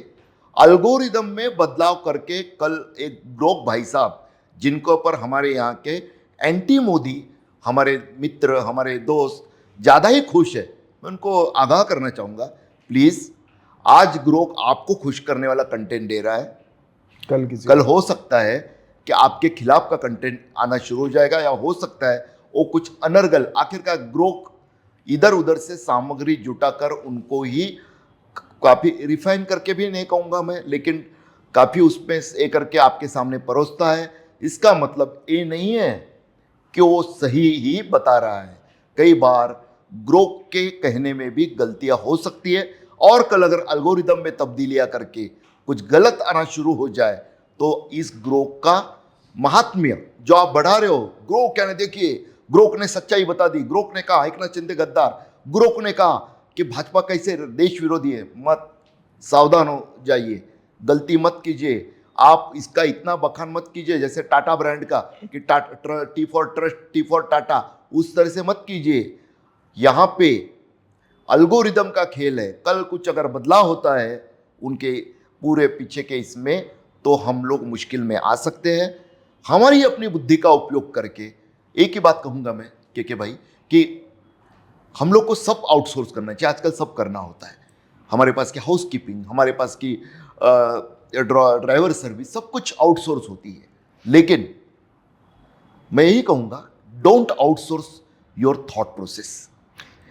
अल्गोरिदम में बदलाव करके कल एक ग्रोक भाई साहब, जिनको पर हमारे यहाँ के एंटी मोदी हमारे मित्र, हमारे दोस्त ज़्यादा ही खुश है, मैं उनको आगाह करना चाहूँगा, प्लीज़, आज ग्रोक आपको खुश करने वाला कंटेंट दे रहा है, कल हो सकता है कि आपके खिलाफ का कंटेंट आना शुरू हो जाएगा, या हो सकता है वो कुछ अनर्गल, आखिरकार ग्रोक इधर उधर से सामग्री जुटाकर उनको ही काफ़ी रिफाइन करके भी नहीं कहूँगा मैं, लेकिन काफ़ी उसमें ये करके आपके सामने परोसता है। इसका मतलब ये नहीं है कि वो सही ही बता रहा है। कई बार ग्रोक के कहने में भी गलतियां हो सकती है, और कल अगर एल्गोरिदम में तब्दीलियां करके कुछ गलत आना शुरू हो जाए तो इस ग्रोक का महात्म्य जो आप बढ़ा रहे हो, ग्रोक क्या, देखिए ग्रोक ने सच्चाई बता दी, ग्रोक ने कहा एकनाथ शिंदे गद्दार, ग्रोक ने कहा कि भाजपा कैसे देश विरोधी है, मत, सावधान हो जाइए, गलती मत कीजिए। आप इसका इतना बखान मत कीजिए जैसे टाटा ब्रांड का कि T for trust, T for Tata, उस तरह से मत कीजिए। यहाँ पे अल्गोरिदम का खेल है, कल कुछ अगर बदलाव होता है उनके पूरे पीछे के इसमें, तो हम लोग मुश्किल में आ सकते हैं। हमारी अपनी बुद्धि का उपयोग करके एक ही बात कहूँगा मैं के भाई, कि हम लोग को सब आउटसोर्स करना चाहिए। आजकल सब करना होता है, हमारे पास की हाउस कीपिंग, हमारे पास की ड्राइवर सर्विस, सब कुछ आउटसोर्स होती है। लेकिन मैं यही कहूँगा, don't outsource your thought process.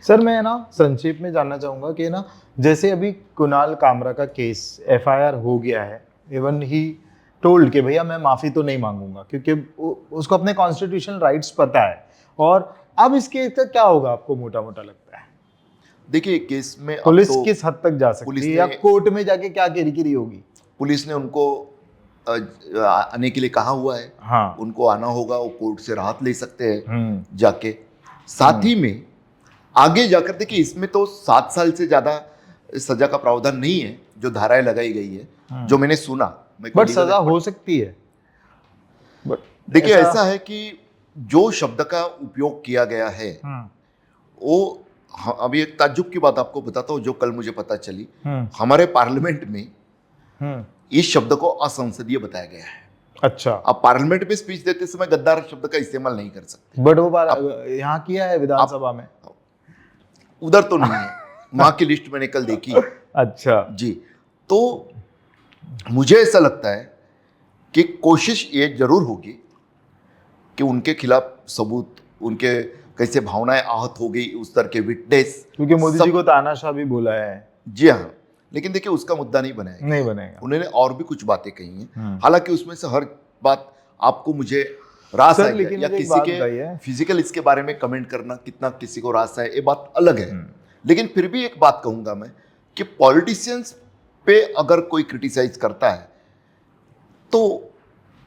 Sir, मैं ना संक्षेप में जानना चाहूँगा कि ना, जैसे अभी कुणाल कामरा का केस एफआईआर हो गया है, इवन ही टोल्ड कि भैया मैं माफी तो नहीं मांगूंगा, क्योंकि उसको अपने कॉन्स्टिट्यूशनल राइट्स पता है। और अब इस केस का क्या होगा आपको मोटा मोटा लगता है? देखिए केस में अब पुलिस तो किस हद तक जा सकती पुलिस है, या ने- कोर्ट में जाके क्या किरकिरी होगी? पुलिस ने उनको आने के लिए कहा हुआ है, हाँ। उनको आना होगा, वो कोर्ट से राहत ले सकते हैं हम्म। जाके। साथ ही में आगे जाकर देखिए इसमें तो 7 साल से ज्यादा सजा का प्रावधान नहीं है जो धाराएं लगाई गई है, जो मैंने सुना। मैं बट कोई सजा legal हो सकती है। बट देखिए ऐसा है कि जो शब्द का उपयोग किया गया है वो अभी एक ताज्जुब की बात आपको बताता हूँ जो कल मुझे पता चली। हमारे पार्लियामेंट में इस शब्द को असंसदीय बताया गया है। अच्छा। आप पार्लियामेंट में स्पीच देते समय गद्दार शब्द का इस्तेमाल नहीं कर सकते। बट वो यहाँ किया है विधानसभा में। उधर तो नहीं है, वहां की लिस्ट मैंने कल देखी। अच्छा जी, तो मुझे ऐसा लगता है कि कोशिश ये जरूर होगी कि उनके खिलाफ सबूत, उनके कैसे भावनाएं आहत हो गई, उस तरह के विटनेस, क्योंकि मोदी जी को तानाशाह भी बोला है। जी हाँ, लेकिन देखिए उसका मुद्दा नहीं बनाया, नहीं बनेगा। उन्होंने और भी कुछ बातें कही हैं। हालांकि उसमें से हर बात आपको मुझे रास सर, है लेकिन या मुझे एक किसी बात के बताइए। फिजिकल इसके बारे में कमेंट करना कितना किसी को रास है, ये बात अलग है। लेकिन फिर भी एक बात कहूंगा मैं कि पॉलिटिशियंस पे अगर कोई क्रिटिसाइज करता है तो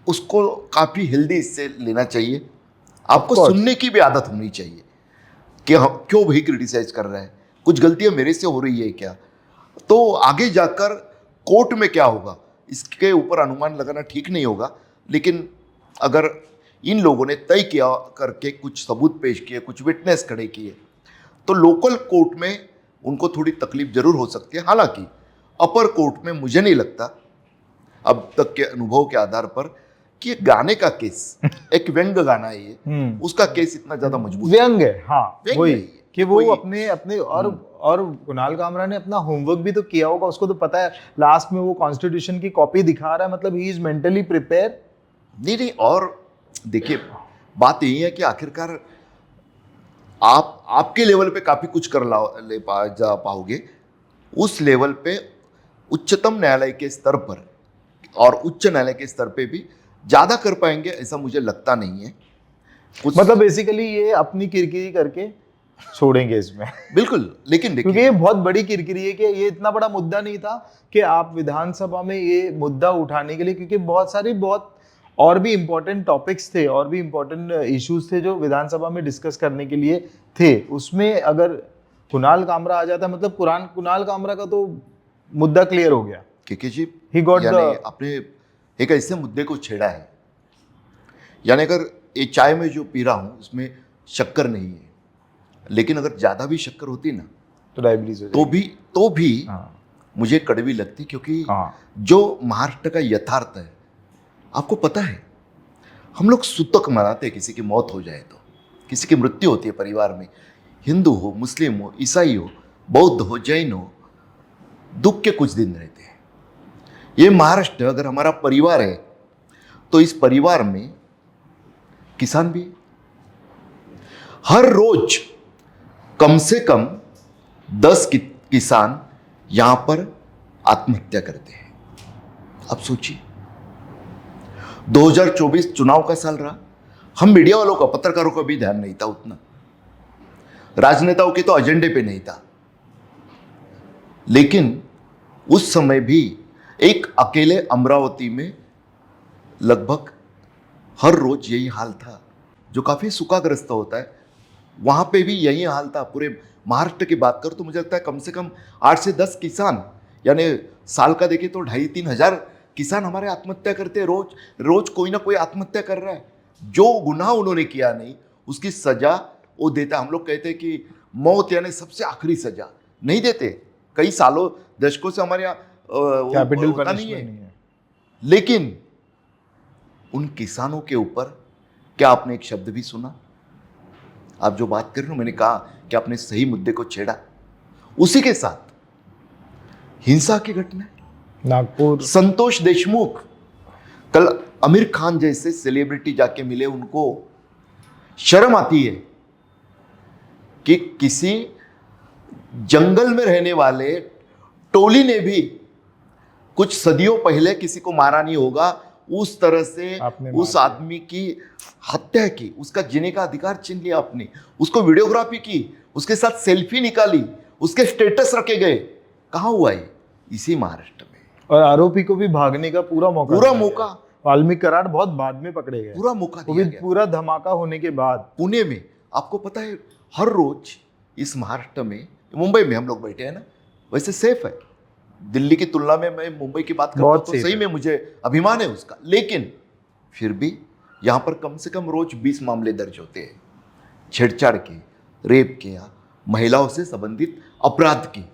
उसको काफी हेल्दी इससे लेना चाहिए। आपको सुनने की भी आदत होनी चाहिए कि हम क्यों भाई क्रिटिसाइज कर रहे हैं, कुछ गलतियां मेरे से हो रही है क्या, तो आगे जाकर कोर्ट में क्या होगा इसके ऊपर अनुमान लगाना ठीक नहीं होगा। लेकिन अगर इन लोगों ने तय किया करके कुछ सबूत पेश किए, कुछ विटनेस खड़े किए, तो लोकल कोर्ट में उनको थोड़ी तकलीफ जरूर हो सकती है। हालांकि अपर कोर्ट में मुझे नहीं लगता अब तक के अनुभव के आधार पर कि ये गाने का केस एक व्यंग गाना है ये, उसका केस इतना ज्यादा मजबूत व्यंग है। हाँ व्यंग वही है। कि वो कोई- अपने अपने और कुणाल कामरा ने अपना होमवर्क भी तो किया होगा, उसको तो पता है। लास्ट में वो कॉन्स्टिट्यूशन की कॉपी दिखा रहा है, मतलब ही इज मेंटली प्रिपेयर। नहीं, और देखिए बात यही है कि आखिरकार आप आपके लेवल पे काफी कुछ कर जा पाओगे, उस लेवल पे उच्चतम न्यायालय के स्तर पर और उच्च न्यायालय के स्तर पे भी ज्यादा कर पाएंगे ऐसा मुझे लगता नहीं है। मतलब बेसिकली ये अपनी किरकिरी करके छोड़ेंगे इसमें। बिल्कुल, लेकिन क्योंकि देखिए ये बहुत बड़ी किरकिरी है कि ये इतना बड़ा मुद्दा नहीं था कि आप विधानसभा में ये मुद्दा उठाने के लिए, क्योंकि बहुत और भी इम्पोर्टेंट टॉपिक्स थे और भी इम्पोर्टेंट इश्यूज थे जो विधानसभा में डिस्कस करने के लिए थे। उसमें अगर कुणाल कामरा आ जाता, मतलब कुणाल कामरा का तो मुद्दा क्लियर हो गया। केके जी He got यानी the- आपने एक ऐसे मुद्दे को छेड़ा है, यानी अगर ये चाय में जो पी रहा हूं उसमें शक्कर नहीं है, लेकिन अगर ज्यादा भी शक्कर होती ना तो डायबिटीज हो तो भी हाँ। मुझे कड़वी लगती, क्योंकि हाँ। जो महाराष्ट्र का यथार्थ है आपको पता है, हम लोग सूतक मनाते हैं किसी की मौत हो जाए तो, किसी की मृत्यु होती है परिवार में, हिंदू हो, मुस्लिम हो, ईसाई हो, बौद्ध हो, जैन हो, दुख के कुछ दिन रहते हैं। ये महाराष्ट्र अगर हमारा परिवार है तो इस परिवार में किसान भी है। हर रोज कम से कम 10 किसान यहां पर आत्महत्या करते हैं। अब सोचिए 2024 चुनाव का साल रहा, हम मीडिया वालों का, पत्रकारों का भी ध्यान नहीं था उतना, राजनेताओं के तो एजेंडे पे नहीं था, लेकिन उस समय भी एक अकेले अमरावती में लगभग हर रोज यही हाल था, जो काफी सूखाग्रस्त होता है। वहां पे भी यही हाल था। पूरे महाराष्ट्र की बात करो तो मुझे लगता है कम से कम 8 से 10 किसान, यानी साल का देखें तो 2,500-3 हजार किसान हमारे आत्महत्या करते हैं। रोज कोई ना कोई आत्महत्या कर रहा है। जो गुनाह उन्होंने किया नहीं उसकी सजा वो देता। हम लोग कहते हैं कि मौत यानी सबसे आखिरी सजा नहीं देते, कई सालों दशकों से हमारे यहाँ कैपिटल होता नहीं पनिशमेंट है। नहीं है। लेकिन उन किसानों के ऊपर क्या आपने एक शब्द भी सुना? आप जो बात कर रहे हो, मैंने कहा कि आपने सही मुद्दे को छेड़ा। उसी के साथ हिंसा की घटना, नागपुर संतोष देशमुख कल आमिर खान जैसे सेलिब्रिटी जाके मिले, उनको शर्म आती है कि किसी जंगल में रहने वाले टोली ने भी कुछ सदियों पहले किसी को मारा नहीं होगा उस तरह से आपने उस मार आदमी की हत्या की, उसका जीने का अधिकार छीन लिया आपने, उसको वीडियोग्राफी की, उसके साथ सेल्फी निकाली, उसके स्टेटस रखे गए। कहाँ हुआ ये? इसी महाराष्ट्र में। और आरोपी को भी भागने का पूरा मौका पूरा दिया मौका। गया। वाल्मीकि कराड़ बहुत बाद में पकड़े गए, पूरा मौका वो दिया भी गया। पूरा धमाका होने के बाद। पुणे में आपको पता है हर रोज इस महाराष्ट्र में, मुंबई में हम लोग बैठे हैं ना, वैसे सेफ है। दिल्ली की तुलना में मैं मुंबई की बात करता हूं बहुत तो safe सही है। में मुझे अभिमान है उसका, लेकिन फिर भी यहाँ पर कम से कम रोज 20 मामले दर्ज होते हैं, छेड़छाड़ के, रेप के या महिलाओं से संबंधित अपराध की।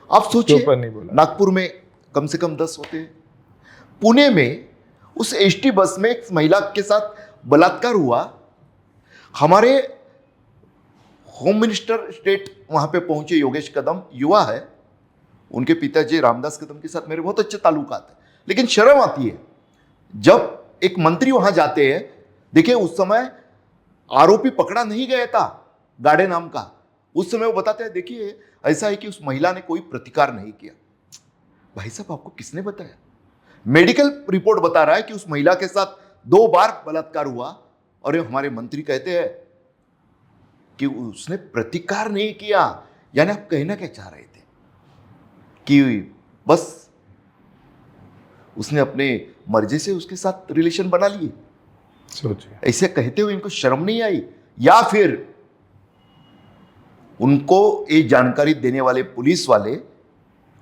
आप सोचिए, ऊपर नहीं बोला। नागपुर में कम से कम 10 होते हैं। पुणे में उस एसटी बस में एक महिला के साथ बलात्कार हुआ। हमारे होम मिनिस्टर स्टेट वहां पे पहुंचे, योगेश कदम, युवा है, उनके पिताजी रामदास कदम के साथ मेरे बहुत अच्छे ताल्लुकात है, लेकिन शर्म आती है जब एक मंत्री वहां जाते हैं। देखिए उस समय आरोपी पकड़ा नहीं गया था, गाड़े नाम का। उस समय वो बताते हैं देखिए ऐसा है कि उस महिला ने कोई प्रतिकार नहीं किया। भाई साहब आपको किसने बताया? मेडिकल रिपोर्ट बता रहा है कि उस महिला के साथ 2 बार बलात्कार हुआ, और ये हमारे मंत्री कहते हैं कि उसने प्रतिकार नहीं किया। यानी आप कहना क्या चाह रहे थे कि बस उसने अपने मर्जी से उसके साथ रिलेशन बना लिए? सोचिए, ऐसे कहते हुए इनको शर्म नहीं आई, या फिर उनको ये जानकारी देने वाले पुलिस वाले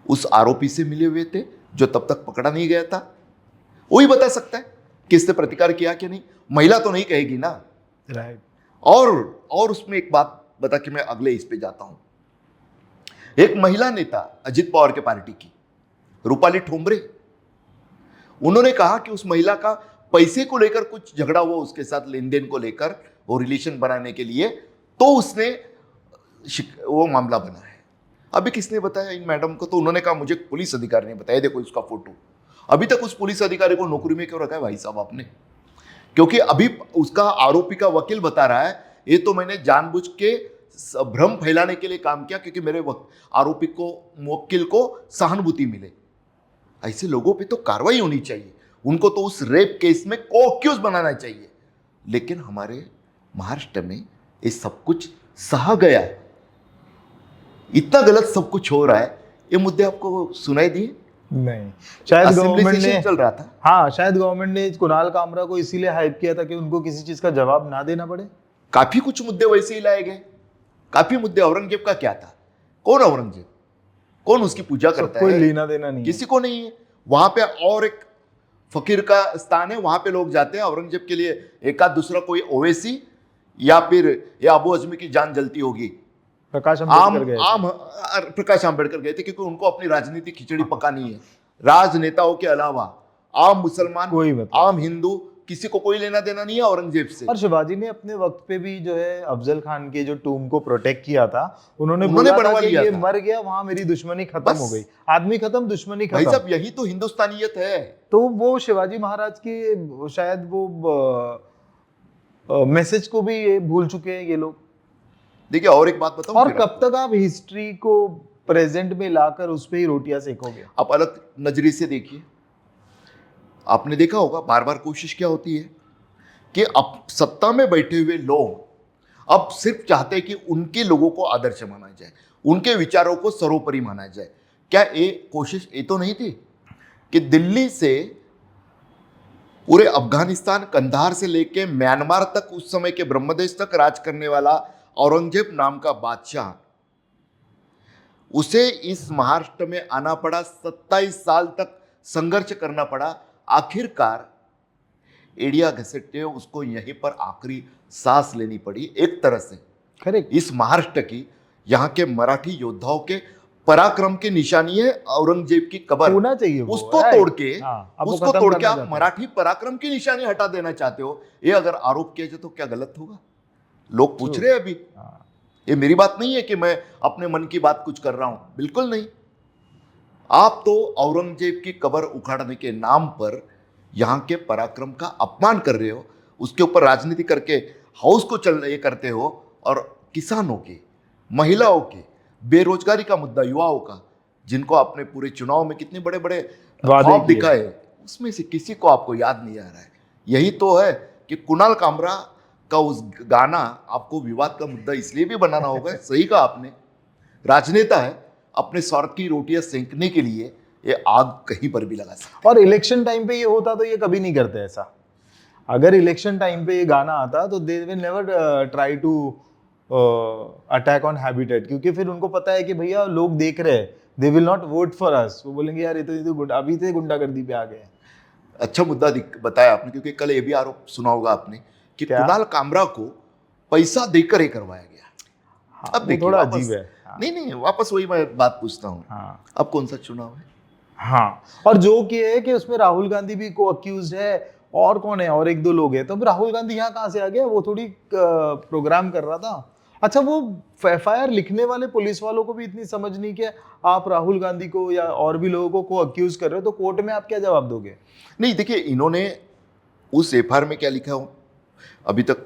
उस आरोपी से मिले हुए थे जो तब तक पकड़ा नहीं गया था? वही बता सकता है कि इसने प्रतिकार किया कि नहीं। महिला तो नहीं कहेगी ना। राइट। और उसमें एक बात बता के मैं अगले इस पे जाता हूं। एक महिला नेता अजित पवार के पार्टी की, रूपाली ठोंबरे, उन्होंने कहा कि उस महिला का पैसे को लेकर कुछ झगड़ा हुआ, उसके साथ लेन देन को लेकर, वो रिलेशन बनाने के लिए, तो उसने वो मामला बना है। अभी किसने बताया इन मैडम को? तो उन्होंने कहा मुझे पुलिस अधिकारी ने बताया, देखो इसका फोटो। अभी तक उस पुलिस अधिकारी को नौकरी में क्यों रखा है भाई साहब आपने? क्योंकि अभी उसका आरोपी का वकील बता रहा है ये तो मैंने जानबूझ के भ्रम फैलाने के लिए काम किया, क्योंकि मेरे आरोपी को, मुवक्किल को सहानुभूति मिले। ऐसे लोगों पे तो कार्रवाई होनी चाहिए, उनको तो उस रेप केस में को-अक्यूज बनाना चाहिए। लेकिन हमारे महाराष्ट्र में ये सब कुछ सहा गया है। इतना गलत सब कुछ हो रहा है। ये मुद्दे आपको सुनाई दिए? नहीं, शायद असेंबली गवर्नमेंट सेशन ने, चल रहा था। हाँ शायद गवर्नमेंट ने कुणाल कामरा को इसीलिए हाइप किया था कि उनको किसी चीज का जवाब ना देना पड़े। काफी कुछ मुद्दे वैसे ही लाए गए, काफी मुद्दे। औरंगजेब का क्या था? कौन औरंगजेब? कौन उसकी पूजा करता कोई है? लेना देना नहीं है। किसी को नहीं है। वहां पे और एक फकीर का स्थान है, वहां पे लोग जाते हैं औरंगजेब के लिए। एकाध दूसरा कोई ओवैसी या फिर ये अबू अजमी की जान जलती होगी। प्रकाश अम्बेडकर गए थे। आम प्रकाश आंबेडकर गए थे, क्योंकि उनको अपनी राजनीति खिचड़ी पकानी है। राजनेताओं के अलावा आम मुसलमान, कोई मतलब आम हिंदू, किसी को कोई लेना देना नहीं है औरंगजेब से। और शिवाजी ने अपने वक्त पे भी जो है अफजल खान के जो टूम को प्रोटेक्ट किया था, उन्होंने बोला था बनवा कि लिया ये था। मर गया, वहां मेरी दुश्मनी खत्म बस। हो गई। आदमी खत्म, दुश्मनी भाई खत्म। साहब यही तो हिंदुस्तानियत है। तो वो शिवाजी महाराज के शायद वो मैसेज को भी ये भूल चुके हैं ये लोग। देखिए और एक बात बताऊं और फिर कब तक आप हिस्ट्री को प्रेजेंट में लाकर उस पे ही रोटियां सेकोगे? आप अलग नजरिए से देखिए। आपने देखा होगा बार बार कोशिश क्या होती है कि अब सत्ता में बैठे हुए लोग अब सिर्फ चाहते हैं कि उनके लोगों को आदर्श माना जाए, उनके विचारों को सर्वोपरि माना जाए। क्या ये कोशिश ये तो नहीं थी कि दिल्ली से पूरे अफगानिस्तान, कंधार से लेके म्यांमार तक, उस समय के ब्रह्मदेश तक राज करने वाला औरंगजेब नाम का बादशाह, उसे इस महाराष्ट्र में आना पड़ा, 27 साल तक संघर्ष करना पड़ा। आखिरकार एड़िया घसीटते उसको यहीं पर आखिरी सांस लेनी पड़ी एक तरह से। करेक्ट। इस महाराष्ट्र की, यहाँ के मराठी योद्धाओं के पराक्रम की निशानी है औरंगजेब की कब्र। होना चाहिए वो, उसको right? तोड़ के, हाँ, अब वो उसको खत्म तोड़ के करना आप चाहते हैं। मराठी पराक्रम की निशानी हटा देना चाहते हो। ये अगर आरोप किया जाए तो क्या गलत होगा? लोग पूछ रहे हैं अभी। हाँ। ये मेरी बात नहीं है कि मैं अपने मन की बात कुछ कर रहा हूं, बिल्कुल नहीं। आप तो औरंगजेब की कब्र उखाड़ने के नाम पर यहाँ के पराक्रम का अपमान कर रहे हो, उसके ऊपर राजनीति करके हाउस को चल ये करते हो। और किसानों की, महिलाओं की, बेरोजगारी का मुद्दा, युवाओं का, जिनको आपने पूरे चुनाव में कितने बड़े बड़े ख्वाब दिखाए, उसमें से किसी को आपको याद नहीं आ रहा है। यही तो है कि कुणाल कामरा का उस गाना आपको विवाद का मुद्दा इसलिए भी बनाना होगा, सही कहा आपने, राजनेता है, अपने स्वार्थ की रोटियां सेंकने के लिए ये आग कहीं पर भी लगा सकते। और इलेक्शन टाइम पे ये होता तो ये कभी नहीं करते ऐसा। अगर इलेक्शन टाइम पे ये गाना आता तो they will never try to attack on habitat, क्योंकि फिर उनको पता है कि भैया लोग देख रहे हैं, they will not vote for us. वो बोलेंगे यार ये तो अभी से गुंडागर्दी पे आ गए हैं। अच्छा मुद्दा बताया आपने, क्योंकि कल ये भी आरोप सुना होगा आपने कि क्या? कुणाल कामरा को पैसा देकर ये करवाया गया। हाँ, अब वो देखिए थोड़ा वापस- अजीब है। हाँ, नहीं वापस वही मैं बात पूछता हूँ, हाँ, अब कौन सा चुनाव है? हाँ। और जो ये है कि उसमें राहुल गांधी भी को अक्यूज है, और कौन है, और एक दो लोग हैं। तो राहुल गांधी यहाँ कहाँ से आ गया? वो थोड़ी प्रोग्राम कर रहा था। अच्छा, वो एफआईआर लिखने वाले पुलिस वालों को भी इतनी समझ नहीं कि आप राहुल गांधी को या और भी लोगों को अक्यूज कर रहे हो, तो कोर्ट में आप क्या जवाब दोगे? नहीं देखिए, इन्होंने उस एफआईआर में क्या लिखा हो अभी तक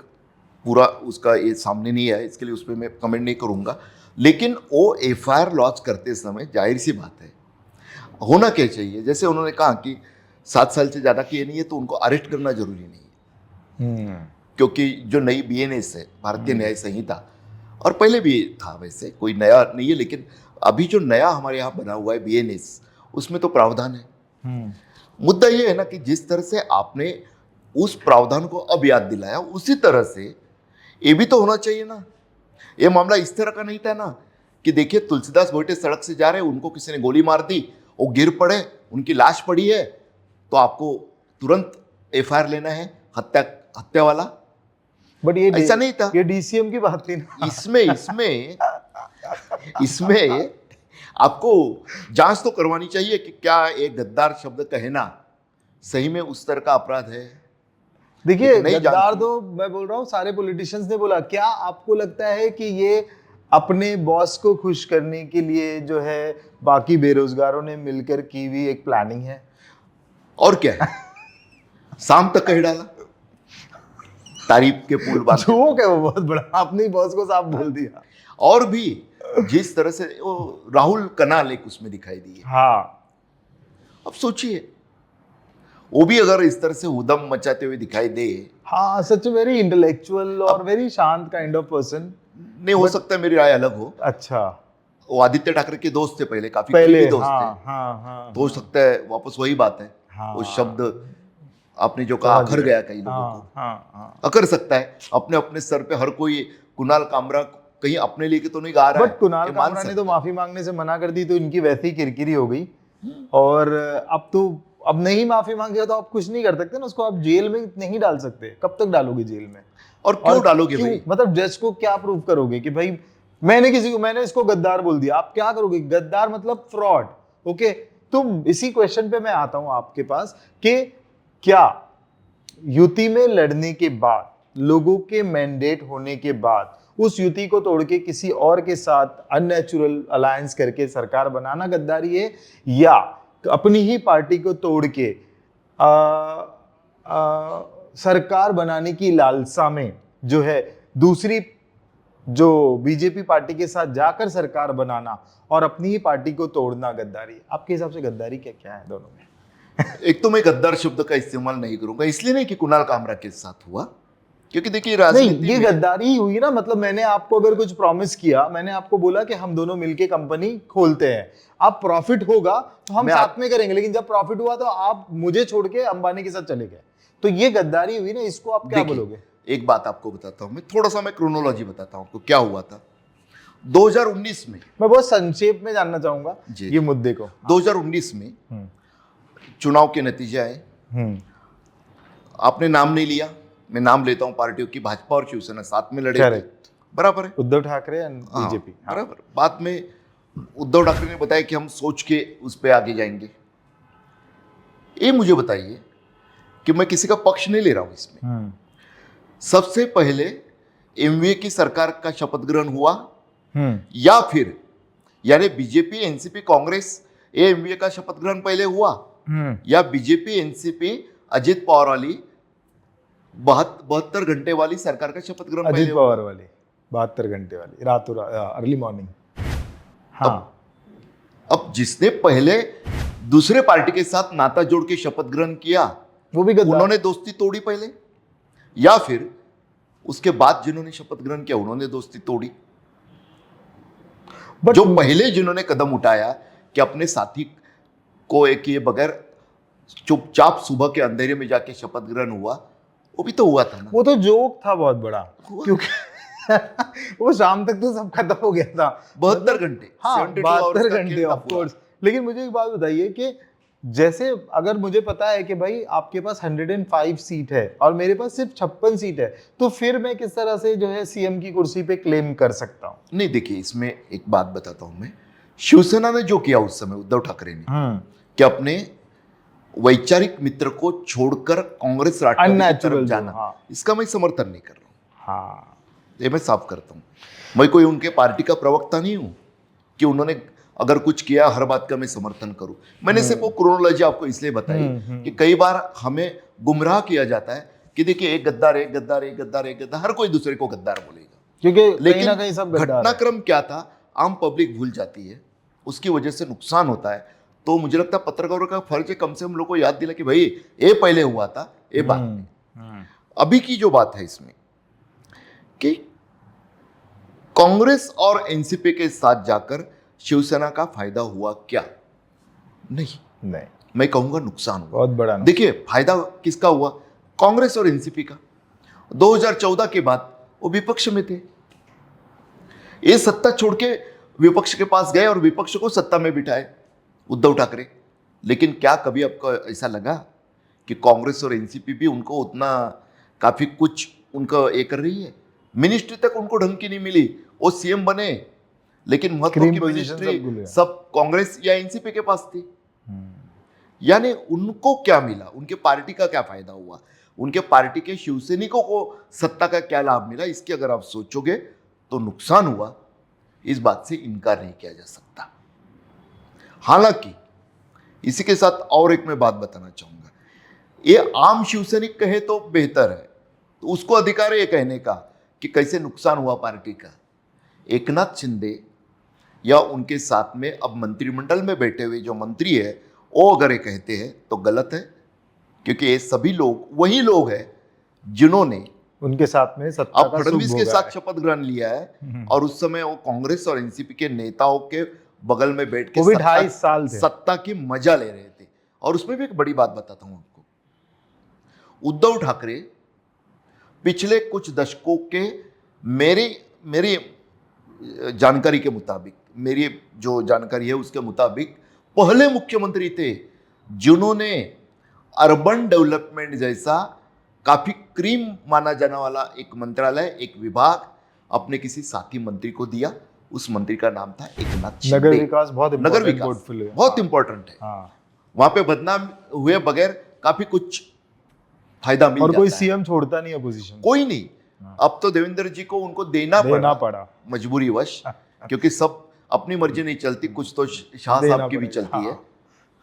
पूरा उसका ये सामने नहीं आया, इसके लिए उस पर मैं कमेंट नहीं करूंगा। लेकिन वो एफआईआर लॉन्च करते समय जाहिर सी बात है होना क्या चाहिए, जैसे उन्होंने कहा कि 7 साल से ज़्यादा किए नहीं है तो उनको अरेस्ट करना जरूरी नहीं है, क्योंकि जो नई बीएनएस है, भारतीय न्याय संहिता, और पहले भी था वैसे, कोई नया नहीं है, लेकिन अभी जो नया हमारे यहाँ बना हुआ है बीएनएस, उसमें तो प्रावधान है। मुद्दा ये है ना कि जिस तरह से आपने उस प्रावधान को अब याद दिलाया, उसी तरह से ये भी तो होना चाहिए ना। ये मामला इस तरह का नहीं था ना कि देखिए तुलसीदास भोटे सड़क से जा रहे, उनको किसी ने गोली मार दी, वो गिर पड़े, उनकी लाश पड़ी है, तो आपको तुरंत एफआईआर लेना है हत्या वाला। बट ये ऐसा नहीं था। ये डीसीएम की बात थी ना। इसमें आपको जांच तो करवानी चाहिए कि क्या एक गद्दार शब्द कहना सही में उस तरह का अपराध है। देखिए, लेकिन नहीं गद्दार जानती। तो मैं बोल रहा हूँ सारे पॉलिटिशियंस ने बोला। क्या आपको लगता है कि ये अपने बॉस को खुश करने के लिए जो है बाकी बेरोजगारों ने मिलकर की हुई एक प्लानिंग है? और क्या है, शाम तक कह डाला, तारीफ के पुल बांध। जोक है वो बहुत बड़ा, आपने ही बॉस को साफ बोल दिया। और भी जिस तरह से वो राहुल कनाल एक उसमें दिखाई दी है, हाँ, अब सोचिए वो भी अगर इस तरह से उदम मचाते हुए दिखाई दे, हाँ, सच वेरी इंटेलेक्चुअल और वेरी शांत काइंड ऑफ पर्सन। नहीं हो सकता है मेरी राय अलग हो। अच्छा, वो आदित्य ठाकरे के दोस्त थे पहले, काफी पहले, करीबी दोस्त हाँ, थे, हाँ, हाँ, तो हो सकता है वापस वही बात है। हाँ, वो शब्द आपने जो कहा अखर गया कई लोगों को, हाँ, हाँ, हाँ। अखर सकता है। अपने अपने सर पे हर कोई कुणाल कामरा कहीं अपने लिए तो नहीं गा रहा है, बट कुणाल ये मान कामरा ने सकता तो है। माफी मांगने से मना कर दी, तो इनकी वैसे ही किरकिरी हो गई। और अब नहीं माफी मांगे तो आप कुछ नहीं कर सकते ना, उसको आप जेल में नहीं डाल सकते। कब तक डालोगे जेल में? और क्यों डालोगे क्यों? भाई? मतलब जज को क्या प्रूव करोगे कि भाई मैंने इसको गद्दार बोल दिया? आप क्या करोगे? गद्दार मतलब फ्रॉड। ओके, तो इसी क्वेश्चन पे मैं आता हूं आपके पास कि क्या युति में लड़ने के बाद, लोगों के मैंडेट होने के बाद, उस युति को तोड़ के किसी और के साथ अननेचुरल अलायंस करके सरकार बनाना गद्दारी है, या अपनी ही पार्टी को तोड़ के सरकार बनाने की लालसा में जो है दूसरी जो बीजेपी पार्टी के साथ जाकर सरकार बनाना और अपनी ही पार्टी को तोड़ना गद्दारी है? आपके हिसाब से गद्दारी क्या क्या है दोनों में? एक तो मैं गद्दार शब्द का इस्तेमाल नहीं करूंगा, इसलिए नहीं कि कुणाल कामरा के साथ हुआ, क्योंकि देखिए नहीं, राजनीति ये में गद्दारी ही हुई ना। मतलब मैंने आपको अगर कुछ प्रॉमिस किया, मैंने आपको बोला कि हम दोनों मिलके कंपनी खोलते हैं, अब प्रॉफिट होगा तो हम साथ में करेंगे, लेकिन जब प्रॉफिट हुआ तो आप मुझे छोड़ के अंबानी के साथ चले गए, तो ये गद्दारी हुई ना। इसको आप क्या देखिए, बोलोगे? एक बात आपको बताता हूं, मैं थोड़ा सा क्रोनोलॉजी बताता हूं आपको क्या हुआ था 2019 में। मैं बहुत संक्षेप में जानना चाहूंगा जी। ये मुद्दे को। 2019 में चुनाव के नतीजे आए, आपने नाम नहीं लिया, मैं नाम लेता हूं पार्टियों की, भाजपा और शिवसेना साथ में लड़े थे, Correct. बराबर है, उद्धव ठाकरे एंड हाँ, बीजेपी। बराबर। बाद में उद्धव ठाकरे ने बताया कि हम सोच के उस पे आगे जाएंगे। ये मुझे बताइए कि मैं किसी का पक्ष नहीं ले रहा हूं इसमें। सबसे पहले एमवीए की सरकार का शपथ ग्रहण हुआ, या फिर यानी बीजेपी एनसीपी कांग्रेस एमवीए का शपथ ग्रहण पहले हुआ, या बीजेपी एनसीपी अजित पवार वाली 72 घंटे वाली सरकार का शपथ ग्रहण पहले अजित हुआ। पवार वाली 72 घंटे वाली, रातों अर्ली मॉर्निंग। हाँ, अब जिसने पहले दूसरे पार्टी के साथ नाता जोड़ के शपथ ग्रहण किया, वो भी गद्दार। उन्होंने दोस्ती तोड़ी पहले, या फिर उसके बाद जिन्होंने शपथ ग्रहण किया उन्होंने दोस्ती तोड़ी। But- जो पहले जिन्होंने कदम उठाया कि अपने साथी को एक किए बगैर चुपचाप सुबह के अंधेरे में जाके शपथ ग्रहण हुआ, वो भी तो हुआ था ना। वो तो जोक था बहुत बड़ा, हुआ। क्योंकि वो शाम तक तो सब खत्म हो गया था। 72 घंटे, हाँ 72 hours 72 का घंटे खेल था ऑफ पूरा। कोर्स। लेकिन मुझे एक बात बताइए कि जैसे अगर मुझे पता है कि भाई आपके पास 105 सीट है और मेरे पास सिर्फ 56 सीट है, तो फिर मैं किस तरह से जो है सीएम की कुर्सी पे क्लेम कर सकता हूँ? नहीं देखिए, इसमें एक बात बताता हूं मैं। शिवसेना ने जो किया उस समय, उद्धव ठाकरे ने, कि अपने वैचारिक मित्र को छोड़कर कांग्रेस राष्ट्रवादी की Unnatural तरफ जो, जाना, हाँ। इसका मैं समर्थन नहीं कर रहा हूँ। हाँ, ये मैं साफ करता हूँ। मैं कोई उनके पार्टी का प्रवक्ता नहीं हूँ कि उन्होंने अगर कुछ किया हर बात का मैं समर्थन करूं। मैंने सिर्फ वो क्रोनोलॉजी आपको इसलिए बताई कि कई बार हमें गुमराह किया जाता है कि देखिए एक गद्दार, एक गद्दार, एक गद्दार, एक गद्दार, हर कोई दूसरे को गद्दार बोलेगा। क्योंकि कहीं लेकिन ना कहीं सब गद्दार है। घटनाक्रम क्या था आम पब्लिक भूल जाती है, उसकी वजह से नुकसान होता है। तो मुझे लगता है पत्रकारों का फर्ज है कम से कम लोगों को याद दिला कि भाई ये पहले हुआ था, ये बात नहीं। अभी की जो बात है इसमें कि कांग्रेस और एनसीपी के साथ जाकर शिवसेना का फायदा हुआ क्या? नहीं, नहीं, मैं कहूंगा नुकसान हुआ। बहुत बड़ा नुकसान। देखिए फायदा किसका हुआ? कांग्रेस और एनसीपी का। 2014 के बाद वो विपक्ष में थे, ये सत्ता छोड़ के विपक्ष के पास गए और विपक्ष को सत्ता में बिठाए उद्धव ठाकरे। लेकिन क्या कभी आपको ऐसा लगा कि कांग्रेस और एनसीपी भी उनको उतना काफी कुछ उनका ये कर रही है? मिनिस्ट्री तक उनको ढंग की नहीं मिली, वो सीएम बने लेकिन महत्व Cream की position सब भूल मिनिस्ट्री गए। सब कांग्रेस या एनसीपी के पास थी। यानी उनको क्या मिला, उनके पार्टी का क्या फायदा हुआ, उनके पार्टी के शिवसैनिकों को सत्ता का क्या लाभ मिला? इसकी अगर आप सोचोगे तो नुकसान हुआ, इस बात से इनकार नहीं किया जा सकता। हालांकि इसी के साथ और एक मैं बात बताना चाहूंगा, ये आम शिवसैनिक कहे तो बेहतर है, तो उसको अधिकार है ये कहने का कि कैसे नुकसान हुआ पार्टी का। एकनाथ शिंदे या उनके साथ में अब मंत्रिमंडल में बैठे हुए जो मंत्री है, वो अगर ये कहते हैं तो गलत है, क्योंकि ये सभी लोग वही लोग हैं जिन्होंने उनके साथ में सत्ता अब का फडणवीस सुख के भोगा साथ है। शपथ ग्रहण लिया है और उस समय वो कांग्रेस और एनसीपी के नेताओं के बगल में बैठ के वो भी 2.5 साल थे। सत्ता की मजा ले रहे थे। और उसमें भी एक बड़ी बात बताता हूं आपको, उद्धव ठाकरे पिछले कुछ दशकों के मेरी जानकारी के मुताबिक, मेरी जो जानकारी है उसके मुताबिक पहले मुख्यमंत्री थे जिन्होंने अर्बन डेवलपमेंट जैसा काफी क्रीम माना जाने वाला एक मंत्रालय, एक विभाग अपने किसी साथी मंत्री को दिया। उस मंत्री का नाम था एकनाथ शिंदे। नगर विकास बहुत नगर important विकास portfolio है। बहुत इंपॉर्टेंट है। हाँ, वहां पे बदनाम हुए बगैर काफी कुछ फायदा मिल और जाता कोई है। सीएम छोड़ता नहीं अपोजिशन, कोई नहीं। अब तो देवेंद्र जी को उनको देना पड़ा। मजबूरी वश, क्योंकि सब अपनी मर्जी नहीं चलती, कुछ तो शाह देना साहब की भी पड़ेगा, चलती है हाँ।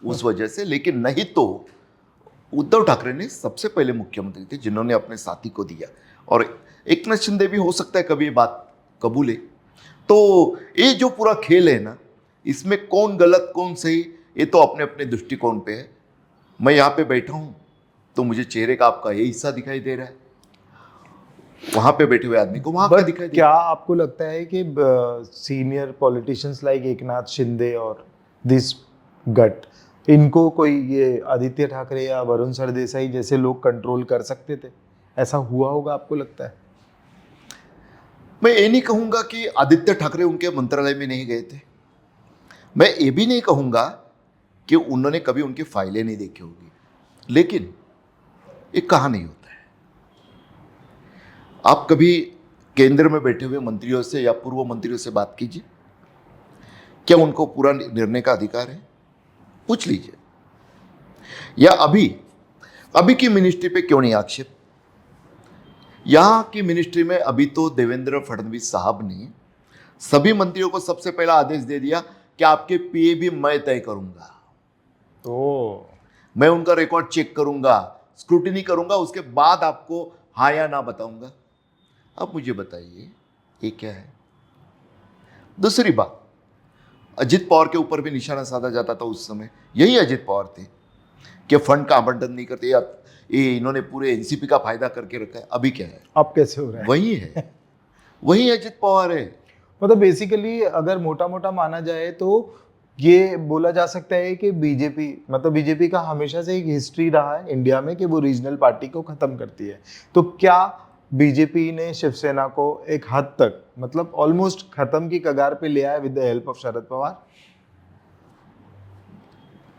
उस वजह से। लेकिन नहीं तो उद्धव ठाकरे ने सबसे पहले मुख्यमंत्री थे जिन्होंने अपने साथी को दिया। और एकनाथ शिंदे भी हो सकता है कभी ये बात कबूले। तो ये जो पूरा खेल है ना, इसमें कौन गलत कौन सही, ये तो अपने अपने दृष्टिकोण पे है। मैं यहाँ पे बैठा हूँ तो मुझे चेहरे का आपका ये हिस्सा दिखाई दे रहा है, वहां पे बैठे हुए आदमी को वहां का But दिखाई दे क्या आपको लगता है कि senior politicians like Eknath Shinde और दिस गट, इनको कोई ये आदित्य ठाकरे या वरुण सरदेसाई जैसे लोग कंट्रोल कर सकते थे? ऐसा हुआ होगा आपको लगता है? मैं ये नहीं कहूंगा कि आदित्य ठाकरे उनके मंत्रालय में नहीं गए थे। मैं ये भी नहीं कहूंगा कि उन्होंने कभी उनकी फाइलें नहीं देखी होगी। लेकिन ये कहा नहीं होता है। आप कभी केंद्र में बैठे हुए मंत्रियों से या पूर्व मंत्रियों से बात कीजिए, क्या उनको पूरा निर्णय का अधिकार है? पूछ लीजिए। या अभी की मिनिस्ट्री पे क्यों नहीं आक्षेप? यहां की मिनिस्ट्री में अभी तो देवेंद्र फडणवीस साहब ने सभी मंत्रियों को सबसे पहला आदेश दे दिया कि आपके पीए भी मैं तय करूंगा, तो मैं उनका रिकॉर्ड चेक करूंगा, स्क्रूटिनी करूंगा, उसके बाद आपको हाँ या ना बताऊंगा। अब मुझे बताइए ये क्या है? दूसरी बात, अजित पवार के ऊपर भी निशाना साधा जाता था उस समय, यही अजित पवार थे कि फंड का आवंटन नहीं करते, या ये इन्होंने पूरे एनसीपी का फायदा करके रखा है। अभी क्या है, अब कैसे हो रहा है? वही है, वही अजित पवार है। मतलब बेसिकली अगर मोटा मोटा माना जाए तो ये बोला जा सकता है कि बीजेपी, मतलब बीजेपी का हमेशा से एक हिस्ट्री रहा है इंडिया में कि वो रीजनल पार्टी को खत्म करती है। तो क्या बीजेपी ने शिवसेना को एक हद तक, मतलब ऑलमोस्ट खत्म की कगार पे ले आया with the help of Sharad Pawar?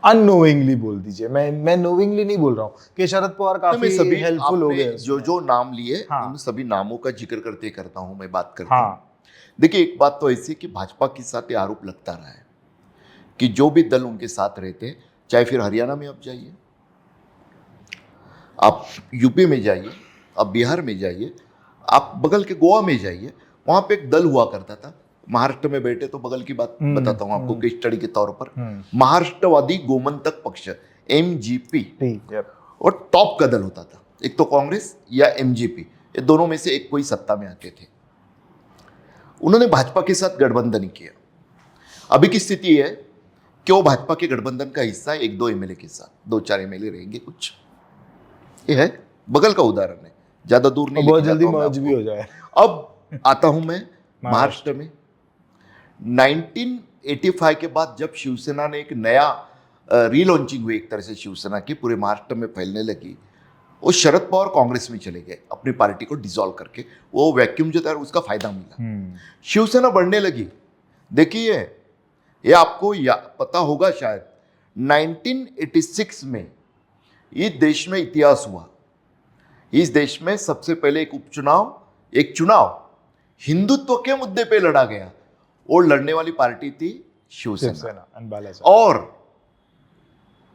Unknowingly बोल दीजिए, मैं नोविंगली नहीं बोल रहा हूँ कि शरद पवार मैं काफी सभी हेल्पफुल हो आपने गए जो जो नाम लिए, हाँ। उन सभी नामों का जिक्र करते करता हूं मैं बात करता हूं। हाँ, देखिए, एक बात तो ऐसी है कि भाजपा के साथ ये आरोप लगता रहा है कि जो भी दल उनके साथ रहते, चाहे फिर हरियाणा में आप जाइए, आप यूपी में जाइए, आप बिहार में जाइए, आप बगल के गोवा में जाइए, वहां पे एक दल हुआ करता था। महाराष्ट्र में बैठे तो बगल की बात बताता हूं आपको केस स्टडी के तौर पर, महाराष्ट्रवादी गोमंतक पक्ष, एमजीपी, और टॉप का दल होता था। एक तो कांग्रेस या एमजीपी, ये दोनों में से एक कोई सत्ता में आते थे। उन्होंने भाजपा के साथ गठबंधन किया। अभी की स्थिति है कि वो भाजपा के गठबंधन का हिस्सा है, 1-2 एमएलए के साथ, 2-4 एमएलए रहेंगे कुछ। ये है बगल का उदाहरण है, ज्यादा दूर नहीं, बहुत लेके जल्दी जाता हूं मैं मर्ज भी हो जाए। अब आता हूं मैं महाराष्ट्र में। 1985 के बाद जब शिवसेना ने एक नया रीलॉन्चिंग हुई एक तरह से शिवसेना की, पूरे महाराष्ट्र में फैलने लगी, वो शरद पवार कांग्रेस में चले गए अपनी पार्टी को डिसॉल्व करके। वो वैक्यूम जो था उसका फायदा मिला, शिवसेना बढ़ने लगी। देखिए, ये आपको पता होगा शायद, 1986 में इस देश में इतिहास हुआ। इस देश में सबसे पहले एक चुनाव हिंदुत्व के मुद्दे पे लड़ा गया, और लड़ने वाली पार्टी थी शिवसेना, और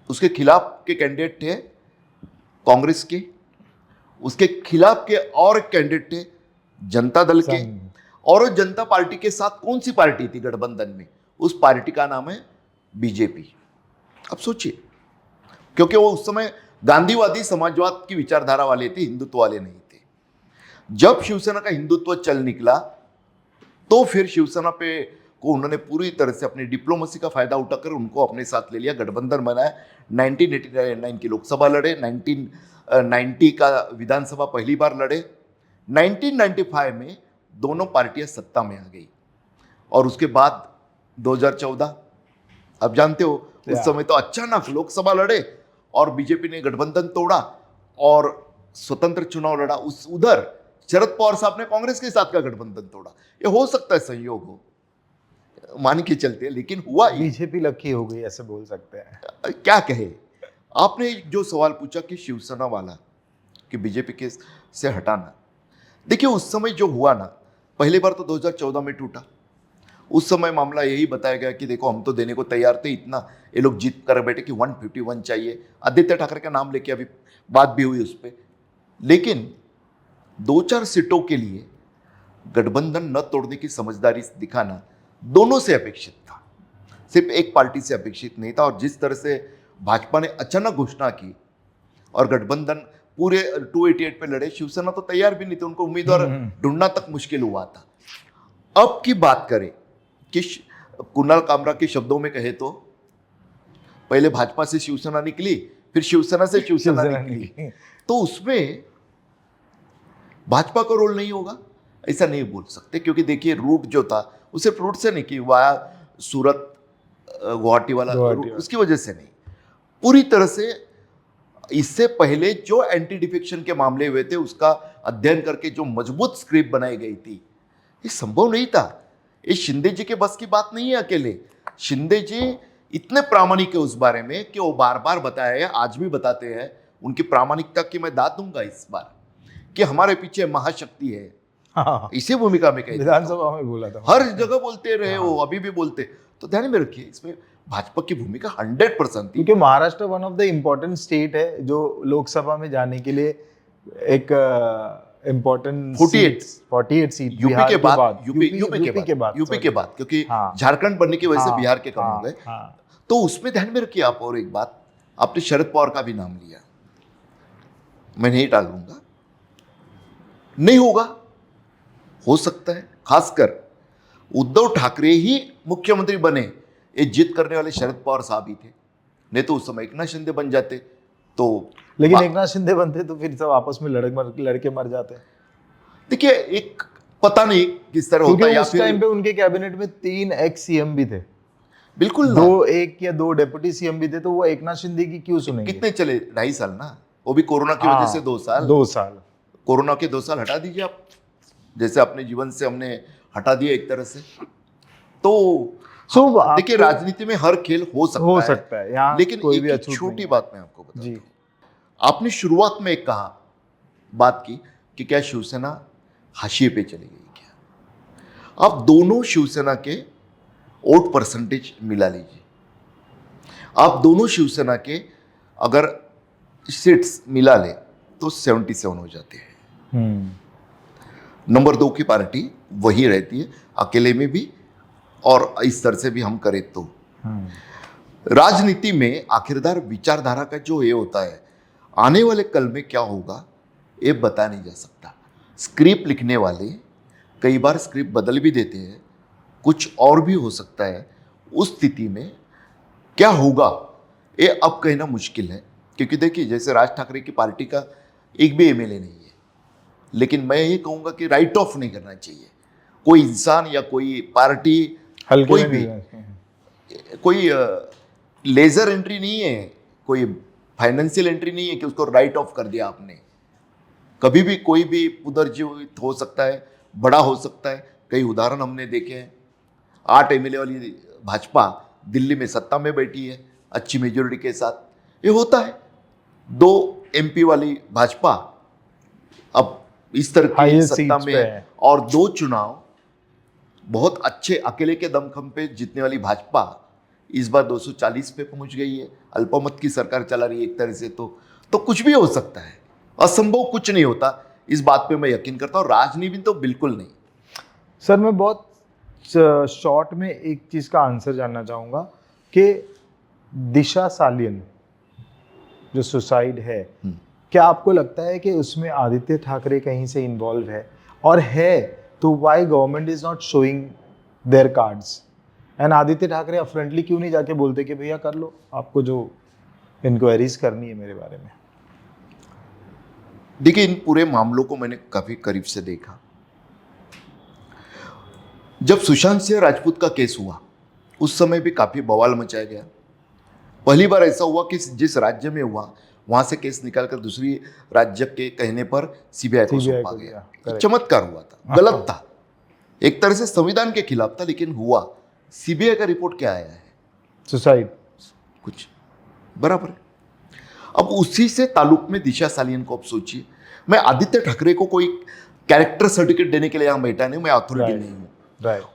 उसके खिलाफ के कैंडिडेट थे कांग्रेस के, उसके खिलाफ के और कैंडिडेट थे जनता दल के, और जनता पार्टी के साथ कौन सी पार्टी थी गठबंधन में? उस पार्टी का नाम है बीजेपी। अब सोचिए, क्योंकि वो उस समय गांधीवादी समाजवाद की विचारधारा वाले थे, हिंदुत्व वाले नहीं थे। जब शिवसेना का हिंदुत्व चल निकला, तो फिर शिवसेना पे को उन्होंने पूरी तरह से अपनी डिप्लोमेसी का फायदा उठाकर उनको अपने साथ ले लिया, गठबंधन बनाया। 1989 की लोकसभा लड़े, 1990 का विधानसभा पहली बार लड़े, 1995 में दोनों पार्टियां सत्ता में आ गई, और उसके बाद 2014 आप जानते हो, उस समय तो अचानक लोकसभा लड़े और बीजेपी ने गठबंधन तोड़ा और स्वतंत्र चुनाव लड़ा। उधर शरद पवार साहब ने कांग्रेस के साथ का गठबंधन तोड़ा। ये हो सकता है संयोग हो, मान के चलते, लेकिन हुआ। बीजेपी लकी हो गई ऐसे बोल सकते हैं। क्या कहे, आपने जो सवाल पूछा कि शिवसेना वाला कि बीजेपी के से हटाना, देखिए उस समय जो हुआ ना, पहली बार तो 2014 में टूटा। उस समय मामला यही बताया गया कि देखो, हम तो देने को तैयार थे इतना, ये लोग जीत कर बैठे कि 151 चाहिए। आदित्य ठाकरे का नाम लेके अभी बात भी हुई उस पर, लेकिन 2-4 सीटों के लिए गठबंधन न तोड़ने की समझदारी दिखाना दोनों से अपेक्षित था, सिर्फ एक पार्टी से अपेक्षित नहीं था। और जिस तरह से भाजपा ने अचानक घोषणा की और गठबंधन पूरे 288 पे लड़े, शिवसेना तो तैयार भी नहीं थे, उनको उम्मीदवार ढूंढना तक मुश्किल हुआ था। अब की बात करें कि कुणाल कामरा के शब्दों में कहे तो, पहले भाजपा से शिवसेना निकली, फिर शिवसेना से शिवसेना निकली, तो उसमें भाजपा का रोल नहीं होगा ऐसा नहीं बोल सकते, क्योंकि देखिए रूट जो था वो सिर्फ रूट से नहीं कि वाया सूरत गुवाहाटी वाला रूट, उसकी वजह से नहीं, पूरी तरह से इससे पहले जो एंटी डिफेक्शन के मामले हुए थे उसका अध्ययन करके जो मजबूत स्क्रिप्ट बनाई गई थी, ये संभव नहीं था। ये शिंदे जी के बस की बात नहीं है अकेले। शिंदे जी इतने प्रामाणिक है उस बारे में कि वो बार बार बताया है, आज भी बताते हैं। उनकी प्रामाणिकता की मैं दाद दूंगा इस बार कि हमारे पीछे महाशक्ति है। हाँ, इसी भूमिका में कही विधानसभा में बोला था, हर जगह बोलते रहे वो, अभी भी बोलते। तो ध्यान में रखिए, इसमें भाजपा की भूमिका 100% थी, क्योंकि Maharashtra one of the important state है जो लोकसभा में जाने के लिए एक इम्पोर्टेंट 48 सीट यूपी के बाद, यूपी के बाद, क्योंकि झारखंड बनने की वजह से बिहार के कम हो गए। तो उसमें ध्यान में रखिए आप। और एक बात, आपने शरद पवार का भी नाम लिया, मैं नहीं टालूंगा, नहीं होगा, हो सकता है खासकर उद्धव ठाकरे ही मुख्यमंत्री बने ये जिद करने वाले शरद पवार साहब ही थे, नहीं तो उस समय एकनाथ शिंदे बन जाते। तो लेकिन एकनाथ शिंदे बनते तो फिर सब आपस में लड़के मर जाते। देखिए, एक पता नहीं किस तरह होता है, क्योंकि या उस टाइम फिर पे उनके कैबिनेट में 3 एक्स सीएम भी थे, बिल्कुल ना, 2 डेप्यूटी सीएम भी थे, तो वो एकनाथ शिंदे की क्यों सुनेंगे? कितने चले, 2.5 साल ना, वो भी कोरोना की वजह से 2 साल। 2 साल कोरोना के 2 साल हटा दीजिए आप, जैसे अपने जीवन से हमने हटा दिया एक तरह से। तो देखिए, राजनीति में हर खेल हो सकता है यहाँ लेकिन कोई भी एक अछूत छोटी नहीं है। बात मैं आपको बताता जी। हूँ। आपने शुरुआत में एक बात की कि क्या शिवसेना हाशिए पे चली गई क्या? आप दोनों शिवसेना के वोट परसेंटेज मिला लीजिए, आप दोनों शिवसेना के अगर सीट्स मिला ले तो 77 हो जाते हैं। नंबर 2 की पार्टी वही रहती है, अकेले में भी और इस तरह से भी हम करें तो। राजनीति में आखिरदार विचारधारा का जो ये होता है, आने वाले कल में क्या होगा ये बता नहीं जा सकता। स्क्रिप्ट लिखने वाले कई बार स्क्रिप्ट बदल भी देते हैं, कुछ और भी हो सकता है। उस स्थिति में क्या होगा ये अब कहना मुश्किल है, क्योंकि देखिए, जैसे राज ठाकरे की पार्टी का एक भी एमएलए नहीं है, लेकिन मैं ये कहूँगा कि राइट ऑफ नहीं करना चाहिए। कोई इंसान या कोई पार्टी, कोई भी, कोई लेजर एंट्री नहीं है, कोई फाइनेंशियल एंट्री नहीं है कि उसको राइट ऑफ कर दिया आपने। कभी भी कोई भी पुनर्जीवित हो सकता है, बड़ा हो सकता है। कई उदाहरण हमने देखे हैं। 8 एमएलए वाली भाजपा दिल्ली में सत्ता में बैठी है अच्छी मेजोरिटी के साथ, ये होता है। 2 एमपी वाली भाजपा अब इस तरह की सत्ता में है, और 2 चुनाव बहुत अच्छे अकेले के दमखम पे जीतने वाली भाजपा इस बार 240 पे पहुंच गई है। अल्पमत की सरकार चला रही है एक तरह से। तो कुछ भी हो सकता है, असंभव कुछ नहीं होता, इस बात पे मैं यकीन करता हूँ। राजनीति तो बिल्कुल नहीं। सर, मैं बहुत शॉर्ट में एक चीज का आंसर जानना चाहूंगा कि दिशा सालियन जो सुसाइड है, क्या आपको लगता है कि उसमें आदित्य ठाकरे कहीं से इन्वॉल्व है? और है तो why government is not showing there cards? And Aditya Thackeray upfrontly क्यों नहीं जाके बोलते कि भैया कर लो, आपको जो इंक्वायरीज करनी है मेरे बारे में? देखिए, इन पूरे मामलों को मैंने काफी करीब से देखा। जब सुशांत सिंह राजपूत का केस हुआ उस समय भी काफी बवाल मचाया गया। पहली बार ऐसा हुआ कि जिस राज्य में हुआ वहां से केस निकालकर दूसरी राज्य के कहने पर सीबीआई को सौंपा गया। चमत्कार हुआ था, गलत था, एक तरह से संविधान के खिलाफ था, लेकिन हुआ। सीबीआई का रिपोर्ट क्या आया है? सुसाइड। कुछ बराबर है। अब उसी से ताल्लुक में दिशा सालियन को आप सोचिए। मैं आदित्य ठाकरे को कोई कैरेक्टर सर्टिफिकेट देने के लिए यहाँ बैठा नहीं, मैं अथॉरिटी नहीं हूँ।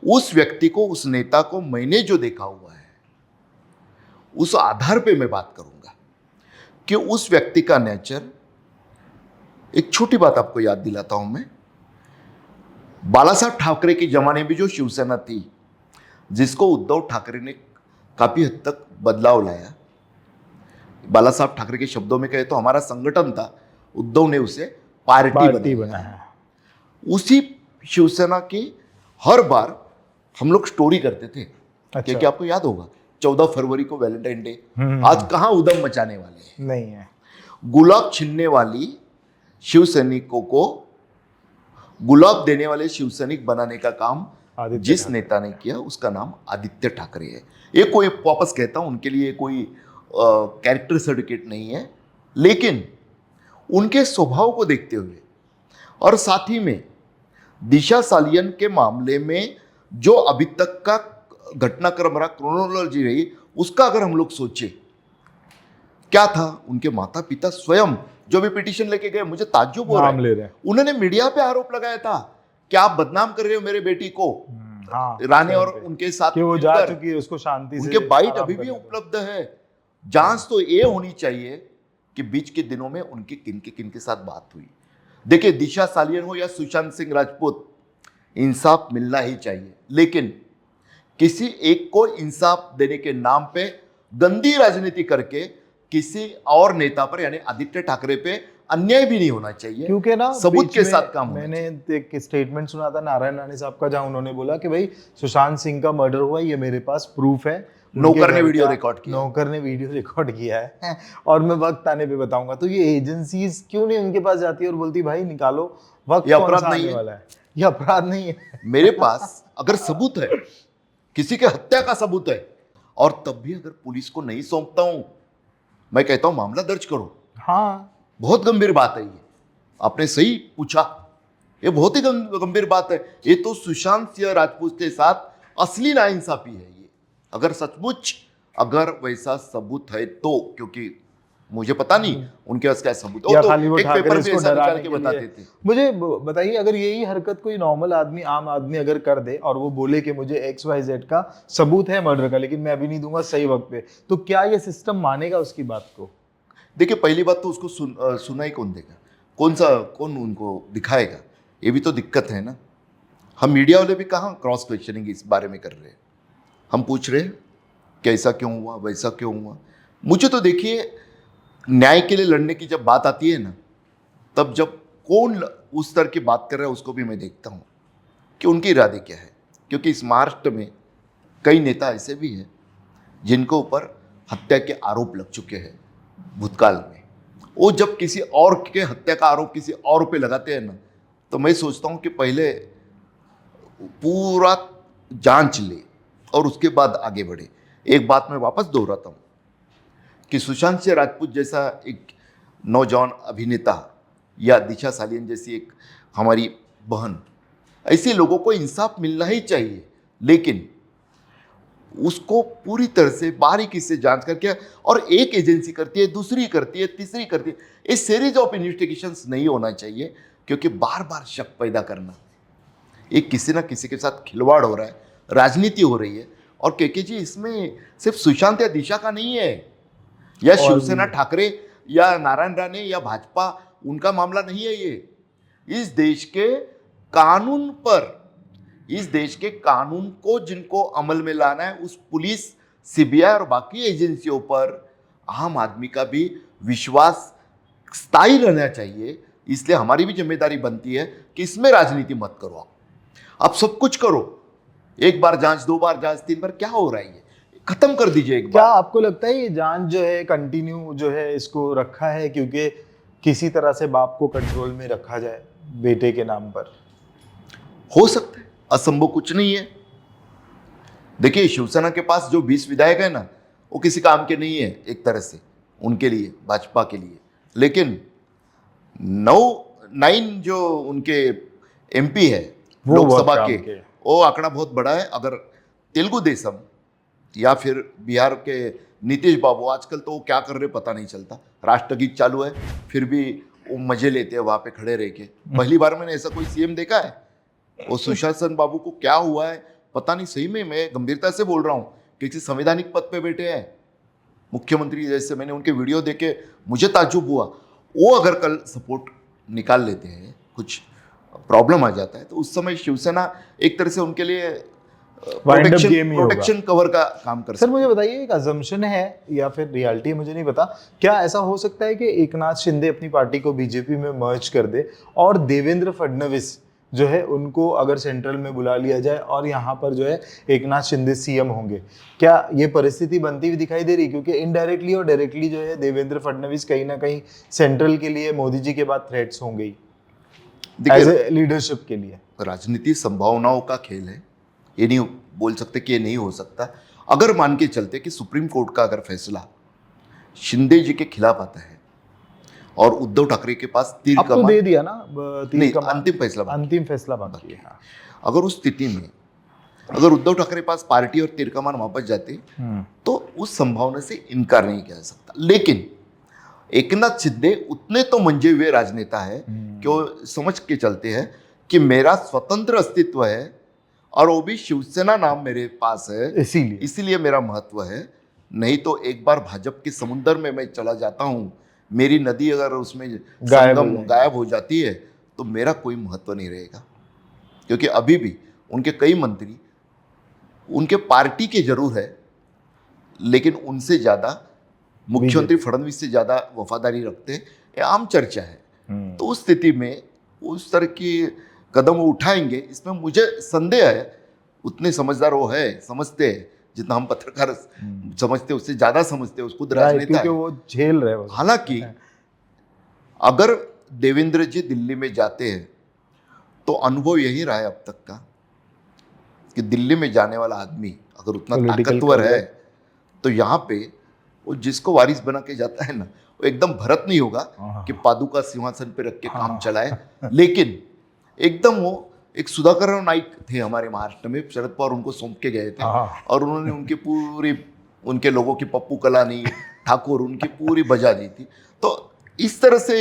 उस व्यक्ति को, उस नेता को मैंने जो देखा हुआ है, उस आधार पे मैं बात करूंगा कि उस व्यक्ति का नेचर। एक छोटी बात आपको याद दिलाता हूं मैं। बालासाहब ठाकरे के जमाने में जो शिवसेना थी, जिसको उद्धव ठाकरे ने काफी हद तक बदलाव लाया, बालासाहब ठाकरे के शब्दों में कहे तो हमारा संगठन था, उद्धव ने उसे पार्टी बनाया। उसी शिवसेना की हर बार हम लोग स्टोरी करते थे। क्योंकि आपको याद होगा 14 फरवरी को वैलेंटाइन डे, आज कहां उधम मचाने वाले हैं? नहीं है। गुलाब छीनने वाली शिव सैनिकों को गुलाब देने वाले शिव सैनिक बनाने का काम जिस नेता ने किया, उसका नाम आदित्य ठाकरे है। ये कोई, वापस कहता हूं, उनके लिए कोई कैरेक्टर सर्टिफिकेट नहीं है, लेकिन उनके स्वभाव को देखते हुए और साथ ही में दिशा सालियन के मामले में जो अभी तक का घटनाक्रम रहा, क्रोनोलॉजी रही, उसका अगर हम लोग सोचे क्या था, उनके माता पिता स्वयं जो भी पिटीशन लेके गए, मुझे ताज्जुब हो रहा है, उन्होंने मीडिया पे आरोप लगाया था कि आप बदनाम कर रहे हो मेरे बेटी को। राणे और उनके साथ कि वो जा चुकी है, उसको शांति से, उनके बाइट अभी भी उपलब्ध है। जांच तो ये होनी चाहिए कि बीच के दिनों में उनकी किन के साथ बात हुई। देखिए, दिशा सालियन हो या सुशांत सिंह राजपूत, इंसाफ मिलना ही चाहिए, लेकिन किसी एक को इंसाफ देने के नाम पे गंदी राजनीति करके किसी और नेता पर, यानी आदित्य ठाकरे पे अन्याय भी नहीं होना चाहिए। क्योंकि ना सबूत के साथ काम होना मैंने एक स्टेटमेंट सुना था नारायण राणे साहब का, जहां उन्होंने बोला कि भाई सुशांत सिंह का मर्डर हुआ, ये मेरे पास प्रूफ है, नौकर ने वीडियो रिकॉर्ड किया। नौकर ने वीडियो रिकॉर्ड किया है और मैं वक्त आने पे बताऊंगा। तो ये एजेंसीज क्यों नहीं उनके पास जाती और बोलती भाई निकालो, वक्त ये कौन अपराध सा नहीं आने है। वाला है, ये अपराध नहीं है। मेरे पास अगर सबूत है, किसी के हत्या का सबूत है, और तब भी अगर पुलिस को नहीं सौंपता हूं, मैं कहता हूं मामला दर्ज करो। हाँ, बहुत गंभीर बात है ये, आपने सही पूछा, ये बहुत ही गंभीर बात है। ये तो सुशांत सिंह राजपूत के साथ असली नाइंसाफी है ये, अगर सचमुच अगर वैसा सबूत है तो, क्योंकि मुझे पता नहीं उनके पास क्या सबूत है। या तो खाली वो एक ठाकरे पेपर में इसको ऐसा निकाल डराने के के बता लिए। देते। मुझे बताइए, अगर यही हरकत कोई नॉर्मल आदमी, आम आदमी अगर कर दे और वो बोले कि मुझे XYZ का सबूत है मर्डर का, लेकिन मैं अभी नहीं दूंगा सही वक्त पे, तो क्या ये सिस्टम मानेगा उसकी बात को? देखिए, पहली बात तो उसको सुनाई कौन देगा, कौन उनको दिखाएगा, ये भी तो दिक्कत है ना। हम मीडिया वाले भी कहाँ क्रॉस क्वेश्चनिंग इस बारे में कर रहे हैं। हम पूछ रहे हैं कि ऐसा क्यों हुआ, वैसा क्यों हुआ। मुझे तो देखिए, न्याय के लिए लड़ने की जब बात आती है ना, तब जब कौन उस तरह की बात कर रहा है उसको भी मैं देखता हूँ कि उनके इरादे क्या है। क्योंकि इस महाराष्ट्र में कई नेता ऐसे भी हैं जिनको ऊपर हत्या के आरोप लग चुके हैं भूतकाल में। वो जब किसी और के हत्या का आरोप किसी और पे लगाते हैं ना, तो मैं सोचता हूँ कि पहले पूरा जांच ले और उसके बाद आगे बढ़े। एक बात मैं वापस दोहराता हूँ कि सुशांत सिंह राजपूत जैसा एक नौजवान अभिनेता या दिशा सालियन जैसी एक हमारी बहन, ऐसे लोगों को इंसाफ मिलना ही चाहिए, लेकिन उसको पूरी तरह से बारीकी से जांच करके, और एक एजेंसी करती है, दूसरी करती है, तीसरी करती है, ये सीरीज ऑफ इन्वेस्टिगेशंस नहीं होना चाहिए। क्योंकि बार बार शक पैदा करना, एक किसी ना किसी के साथ खिलवाड़ हो रहा है, राजनीति हो रही है। और केके जी, इसमें सिर्फ सुशांत या दिशा का नहीं है, या शिवसेना ठाकरे या नारायण राणे या भाजपा, उनका मामला नहीं है ये। इस देश के कानून पर, इस देश के कानून को जिनको अमल में लाना है, उस पुलिस, सीबीआई और बाकी एजेंसियों पर आम आदमी का भी विश्वास स्थायी रहना चाहिए। इसलिए हमारी भी जिम्मेदारी बनती है कि इसमें राजनीति मत करो। आप सब कुछ करो, एक बार जांच, दो बार जांच, तीन बार, क्या हो रहा है ये खत्म कर दीजिए एक क्या बार। आपको लगता है ये जांच जो है कंटिन्यू जो है इसको रखा है क्योंकि किसी तरह से बाप को कंट्रोल में रखा जाए बेटे के नाम पर? हो सकता है, असंभव कुछ नहीं है। देखिए, शिवसेना के पास जो 20 विधायक है ना, वो किसी काम के नहीं है एक तरह से उनके लिए, भाजपा के लिए। लेकिन 9 जो उनके MP है वो लोकसभा बहुत के, काम के। वो आंकड़ा बहुत बड़ा है। अगर तेलुगु देशम या फिर बिहार के नीतीश बाबू, आजकल तो वो क्या कर रहे पता नहीं चलता, राष्ट्रगीत चालू है फिर भी वो मजे लेते हैं वहाँ पे खड़े रह के। पहली बार मैंने ऐसा कोई CM देखा है। वो सुशासन बाबू को क्या हुआ है पता नहीं। सही में मैं गंभीरता से बोल रहा हूँ, किसी संवैधानिक पद पे बैठे हैं, मुख्यमंत्री जैसे। मैंने उनके वीडियो देखे, मुझे ताज्जुब हुआ। वो अगर कल सपोर्ट निकाल लेते हैं, कुछ प्रॉब्लम आ जाता है, तो उस समय शिवसेना एक तरह से उनके लिए प्रोटेक्शन कवर का काम कर सकती है। सर मुझे बताइए, एक अजम्पशन है या फिर रियलिटी है मुझे नहीं पता, क्या ऐसा हो सकता है कि एकनाथ शिंदे अपनी पार्टी को बीजेपी में मर्ज कर दे और देवेंद्र फडणवीस जो है उनको अगर सेंट्रल में बुला लिया जाए और यहाँ पर जो है एकनाथ शिंदे CM होंगे? क्या ये परिस्थिति बनती हुई दिखाई दे रही? क्योंकि इनडायरेक्टली और डायरेक्टली जो है देवेंद्र फडणवीस कहीं ना कहीं सेंट्रल के लिए मोदी जी के बाद थ्रेट्स होंगे एज ए लीडरशिप के लिए। राजनीति संभावनाओं का खेल है, ये नहीं बोल सकते कि ये नहीं हो सकता। अगर मान के चलते कि सुप्रीम कोर्ट का अगर फैसला शिंदे जी के खिलाफ आता है और उद्धव ठाकरे के पास तीर अब तो कमान, दे दिया ना तीर नहीं, कमान, अंतिम फैसला बाकी है। हाँ। अगर उस स्थिति में अगर उद्धव ठाकरे पास पार्टी और तीर कमान वापस जाते तो उस संभावना से इनकार नहीं किया जा सकता। लेकिन एकनाथ शिंदे उतने तो मंजे हुए राजनेता है कि वो समझ के चलते हैं कि मेरा स्वतंत्र अस्तित्व है और वो भी शिवसेना नाम मेरे पास है, इसीलिए मेरा महत्व है। नहीं तो एक बार भाजपा के समुद्र में मैं चला जाता हूँ, मेरी नदी अगर उसमें गायब हो जाती है तो मेरा कोई महत्व नहीं रहेगा। क्योंकि अभी भी उनके कई मंत्री उनके पार्टी के जरूर है, लेकिन उनसे ज़्यादा मुख्यमंत्री फडणवीस से ज़्यादा वफादारी रखते हैं, ये आम चर्चा है। तो उस स्थिति में उस तरह की कदम वो उठाएंगे, इसमें मुझे संदेह है। उतने समझदार वो है, समझते हैं जितना हम पत्रकार समझते उससे ज्यादा समझते उसको Right, राजनेता क्योंकि है। वो झेल रहे हो। हालांकि अगर देवेंद्र जी दिल्ली में जाते हैं तो अनुभव यही रहा है अब तक का कि दिल्ली में जाने वाला आदमी अगर उतना Political ताकतवर है career। तो यहाँ पे वो जिसको वारिस बना के जाता है ना, वो एकदम भरत नहीं होगा कि पादुका सिंहासन पे रख के काम चलाए, लेकिन एकदम वो एक सुधाकर नाइक थे हमारे महाराष्ट्र में, शरद पवार उनको सौंप के गए थे और उन्होंने उनकी पूरी, उनके लोगों की पप्पू कलानी ठाकुर उनकी पूरी बजा दी थी। तो इस तरह से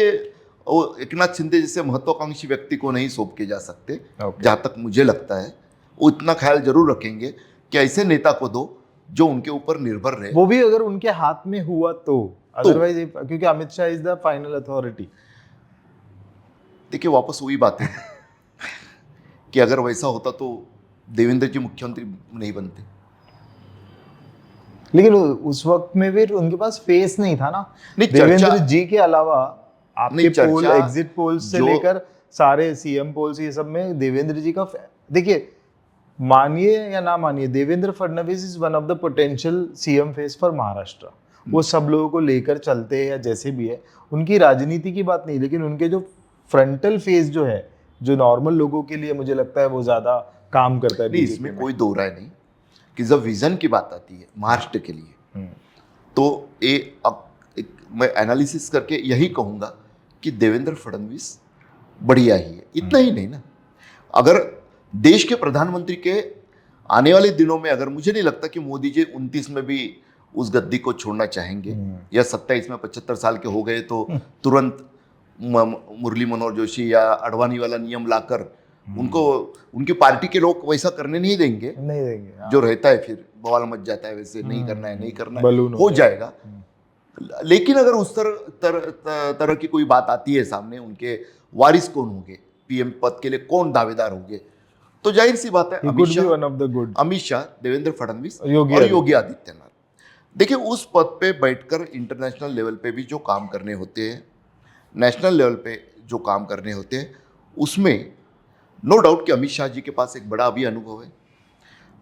वो एकनाथ शिंदे जैसे महत्वाकांक्षी व्यक्ति को नहीं सौंप के जा सकते। जहाँ तक मुझे लगता है वो इतना ख्याल जरूर रखेंगे कि ऐसे नेता को दो जो उनके ऊपर निर्भर रहे, वो भी अगर उनके हाथ में हुआ तो, अदरवाइज क्योंकि Amit Shah is the final authority. देखिए वापस वही बात है कि अगर वैसा होता तो देवेंद्र जी मुख्यमंत्री नहीं बनते। लेकिन उस वक्त में फिर उनके पास फेस नहीं था ना। नहीं, देवेंद्र जी के अलावा आपके नहीं, पोल, चर्चा एग्जिट पोल्स से जो- लेकर सारे सीएम पोल्स, ये सब में देवेंद्र जी का देखिए, मानिए या ना मानिए, Devendra Fadnavis is one of the potential CM face for Maharashtra. वो सब लोगों को लेकर चलते हैं या जैसे भी है, उनकी राजनीति की बात नहीं, लेकिन उनके जो फ्रंटल फेस जो है, जो नॉर्मल लोगों के लिए मुझे लगता है वो ज्यादा काम करता है। नहीं, इसमें कोई दो राय नहीं कि जब विजन की बात आती है महाराष्ट्र के लिए तो एक मैं एनालिसिस करके यही कहूंगा कि देवेंद्र फडणवीस बढ़िया ही है। इतना ही नहीं ना, अगर देश के प्रधानमंत्री के आने वाले दिनों में, अगर मुझे नहीं लगता कि मोदी जी 29 में भी उस गद्दी को छोड़ना चाहेंगे या 27 में 75 साल के हो गए तो तुरंत मुरली मनोहर जोशी या अडवाणी वाला नियम लाकर उनको, उनकी पार्टी के लोग वैसा करने नहीं देंगे। जो रहता है फिर बवाल मच जाता है, वैसे नहीं करना है, नहीं करना है, हो जाएगा। लेकिन अगर उस तरह की कोई बात आती है सामने, उनके वारिस कौन होंगे, पीएम पद के लिए कौन दावेदार होंगे, तो जाहिर सी बात है अमित शाह, देवेंद्र फडणवीस और योगी आदित्यनाथ। देखिए उस पद पे बैठकर इंटरनेशनल लेवल पे भी जो काम करने होते हैं, नेशनल लेवल पे जो काम करने होते हैं, उसमें नो डाउट कि अमित शाह जी के पास एक बड़ा भी अनुभव है।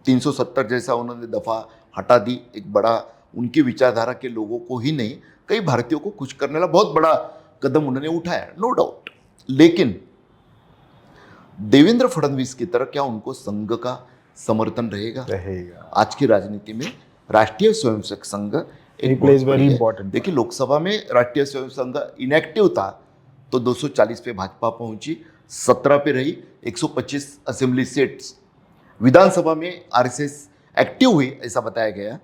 370 जैसा उन्होंने दफा हटा दी, एक बड़ा उनकी विचारधारा के लोगों को ही नहीं, कई भारतीयों को खुश करने वाला बहुत बड़ा कदम उन्होंने उठाया, नो डाउट। लेकिन देवेंद्र फडणवीस की तरह क्या उनको संघ का समर्थन रहेगा? आज की राजनीति में राष्ट्रीय स्वयंसेवक संघ एक वेरी इंपॉर्टेंट। देखिए लोकसभा में राष्ट्रीय स्वयंसेवक संघ इनएक्टिव था तो 240 पे भाजपा पहुंची, 17 पे रही, 125 असेंबली सीट्स। विधानसभा में आरएसएस एक्टिव हुई ऐसा बताया गया,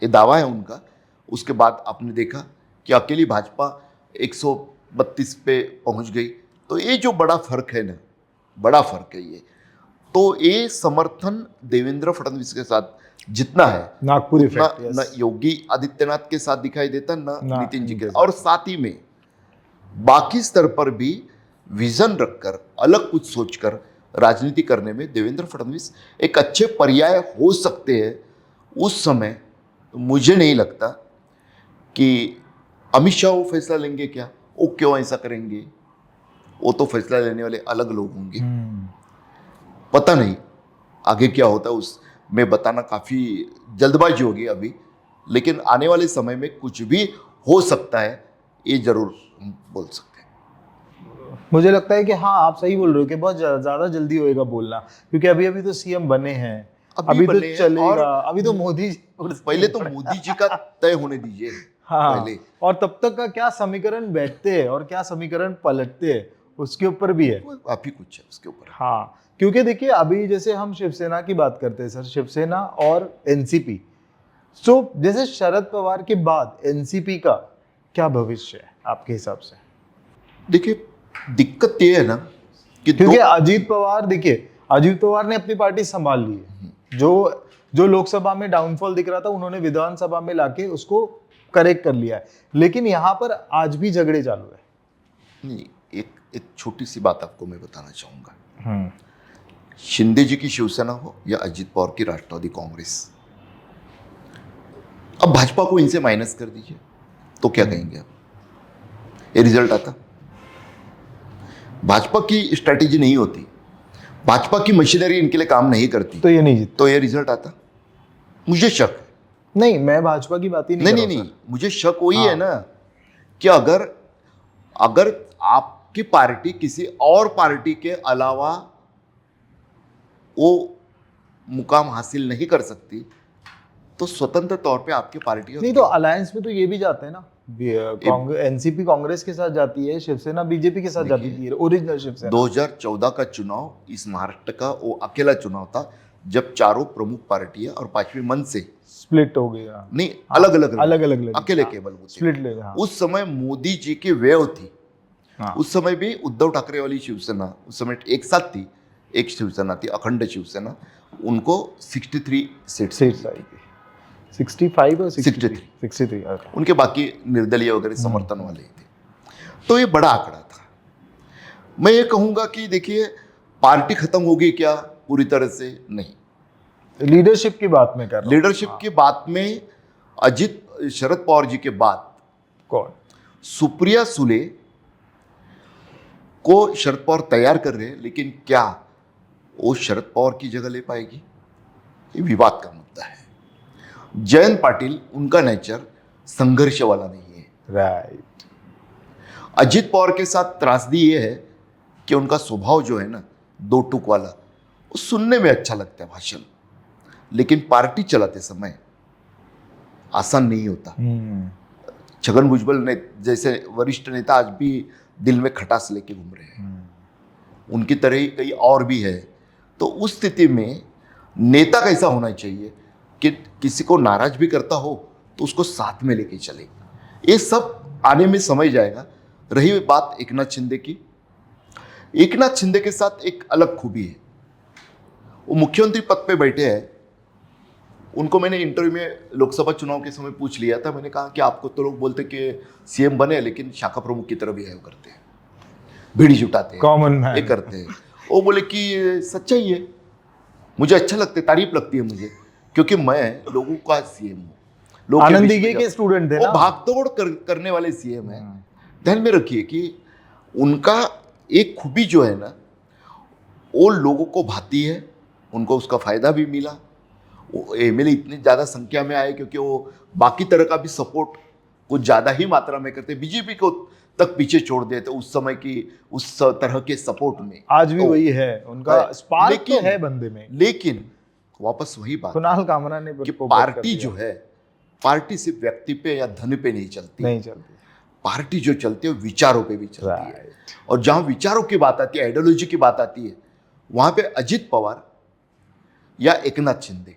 ये दावा है उनका। उसके बाद आपने देखा कि अकेली भाजपा 132 पे पहुंच गई। तो ये जो बड़ा फर्क है ना, बड़ा फर्क है ये। तो ये समर्थन देवेंद्र फडणवीस के साथ जितना है, नागपुर इफेक्ट, न योगी आदित्यनाथ के साथ दिखाई देता, न नितिन जी के, और साथ ही में बाकी स्तर पर भी विजन रखकर, अलग कुछ सोचकर राजनीति करने में देवेंद्र फडणवीस एक अच्छे पर्याय हो सकते हैं उस समय। मुझे नहीं लगता कि अमित शाह वो फैसला लेंगे, क्या वो क्यों ऐसा करेंगे, वो तो फैसला लेने वाले अलग लोग होंगे। पता नहीं आगे क्या होता है, उस में बताना काफ़ी जल्दबाजी होगी अभी, लेकिन आने वाले समय में कुछ भी हो सकता है, ये जरूर हम बोल सकते हैं। मुझे लगता है कि हाँ, आप सही बोल रहे हो कि बहुत ज़्यादा जल्दी होएगा बोलना, क्योंकि अभी तो सीएम बने हैं, अभी तो चलेगा, अभी तो मोदी, पहले तो मोदी जी का तय होने दीजिए। हाँ, पहले और तब तक का क्या समीकरण बैठते हैं और क्या समीकरण पलटते हैं उसके ऊपर भी है, काफी कुछ है उसके ऊपर। हाँ, क्योंकि देखिए अभी जैसे हम शिवसेना की बात करते हैं सर, शिवसेना और एनसीपी, सो जैसे शरद पवार के बाद एनसीपी का क्या भविष्य है आपके हिसाब से? देखिए दिक्कत ये है ना कि क्योंकि अजीत पवार, देखिए अजीत पवार ने अपनी पार्टी संभाल ली है, जो लोकसभा में डाउनफॉल दिख रहा था उन्होंने विधानसभा में लाके उसको करेक्ट कर लिया है, लेकिन यहाँ पर आज भी झगड़े चालू है। नहीं, एक छोटी सी बात आपको मैं बताना चाहूंगा। शिंदे जी की शिवसेना हो या अजित पवार की राष्ट्रवादी कांग्रेस, अब भाजपा को इनसे माइनस कर दीजिए तो क्या कहेंगे आप? ये रिजल्ट आता? भाजपा की स्ट्रैटेजी नहीं होती, भाजपा की मशीनरी इनके लिए काम नहीं करती, तो ये नहीं जीतता, तो ये रिजल्ट आता? मुझे शक है। नहीं, मैं भाजपा की बात ही नहीं नहीं कर नहीं रहा नहीं, मुझे शक वही हाँ। है ना कि अगर अगर आपकी पार्टी किसी और पार्टी के अलावा वो मुकाम हासिल नहीं कर सकती तो स्वतंत्र तौर पे आपकी पार्टी नहीं तो अलायंस में तो ये भी जाते हैं ना, कांग्रेस एनसीपी कांग्रेस के साथ जाती है, शिवसेना बीजेपी के साथ जाती थी, ओरिजिनल शिवसेना। 2014 का चुनाव इस महाराष्ट्र का वो अकेला चुनाव था जब चारों प्रमुख पार्टियां और पांचवी मन से स्प्लिट हो गया, नहीं, अलग अलग अलग अकेले केवल वो थे। स्प्लिट ले गया। उस समय मोदी जी की वेव थी। हाँ। उस समय भी उद्धव ठाकरे वाली शिवसेना उस समय एक साथ थी, एक शिवसेना थी अखंड शिवसेना, उनको 63 सीट्स सीट्स आएगी 65 और 63 63 okay। उनके बाकी निर्दलीय वगैरह समर्थन वाले थे। तो ये बड़ा आंकड़ा था। मैं ये कहूंगा कि देखिए पार्टी खत्म होगी क्या, पूरी तरह से नहीं। लीडरशिप की बात में कर रहा हूं। लीडरशिप की बात में अजित शरद पवार जी के बाद कौन? सुप्रिया सुले को शरद पवार तैयार कर रहे हैं, लेकिन क्या वो शरद पवार की जगह ले पाएगी, ये विवाद का मुद्दा है। जयंत पाटिल, उनका नेचर संघर्ष वाला नहीं है। राइट। अजित पवार के साथ त्रासदी ये है कि उनका स्वभाव जो है ना दो टूक वाला, वो सुनने में अच्छा लगता है भाषण, लेकिन पार्टी चलाते समय आसान नहीं होता। छगन भुजबल ने जैसे वरिष्ठ नेता आज भी दिल में खटास लेके घूम रहे हैं, उनकी तरह ही कई और भी है। तो उस स्थिति में नेता कैसा होना चाहिए कि किसी को नाराज भी करता हो तो उसको साथ में लेके चले। ये सब आने में समय जाएगा। रही बात एकनाथ शिंदे की, एकनाथ शिंदे के साथ एक अलग खूबी है, वो मुख्यमंत्री पद पे बैठे हैं। उनको मैंने इंटरव्यू में लोकसभा चुनाव के समय पूछ लिया था, मैंने कहा कि आपको तो लोग बोलते कि सीएम बने लेकिन शाखा प्रमुख की तरह बिहेव करते हैं, भीड़ जुटाते हैं, कॉमन मैन ये करते हैं। वो बोले कि सच्चाई है, मुझे अच्छा लगता है, तारीफ लगती है मुझे, क्योंकि मैं लोगों का सीएम हूँ। लोग आनंद दीघे के स्टूडेंट थे ना, वो भागदौड़ करने वाले सीएम हैं। ध्यान में रखिए कि उनका एक खूबी जो है ना, वो लोगों को भाती है, उनको उसका फायदा भी मिला। वो एमएलए इतनी ज़्यादा संख्या में आए क्योंकि वो बाकी तरह का भी सपोर्ट कुछ ज़्यादा ही मात्रा में करते, बीजेपी को तक पीछे छोड़ देते उस समय की उस तरह के सपोर्ट में। आज भी वही है उनका स्पार्क तो लेकिन है बंदे में। लेकिन वापस वही बात कुणाल कामरा ने कि पार्टी जो है, पार्टी सिर्फ व्यक्ति पे या धन पे नहीं चलती, पार्टी जो चलती है विचारों पे भी चलती है। और जहां विचारों की बात आती है, आइडियोलॉजी की बात आती है, वहां पे अजित पवार या एकनाथ शिंदे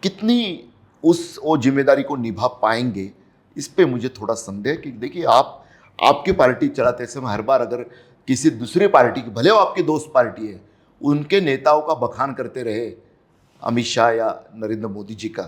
कितनी वो जिम्मेदारी को निभा पाएंगे, इस पे मुझे थोड़ा संदेह। कि देखिए आपकी पार्टी चलाते समय हर बार अगर किसी दूसरी पार्टी की, भले वो आपकी दोस्त पार्टी है, उनके नेताओं का बखान करते रहे अमित शाह या नरेंद्र मोदी जी का,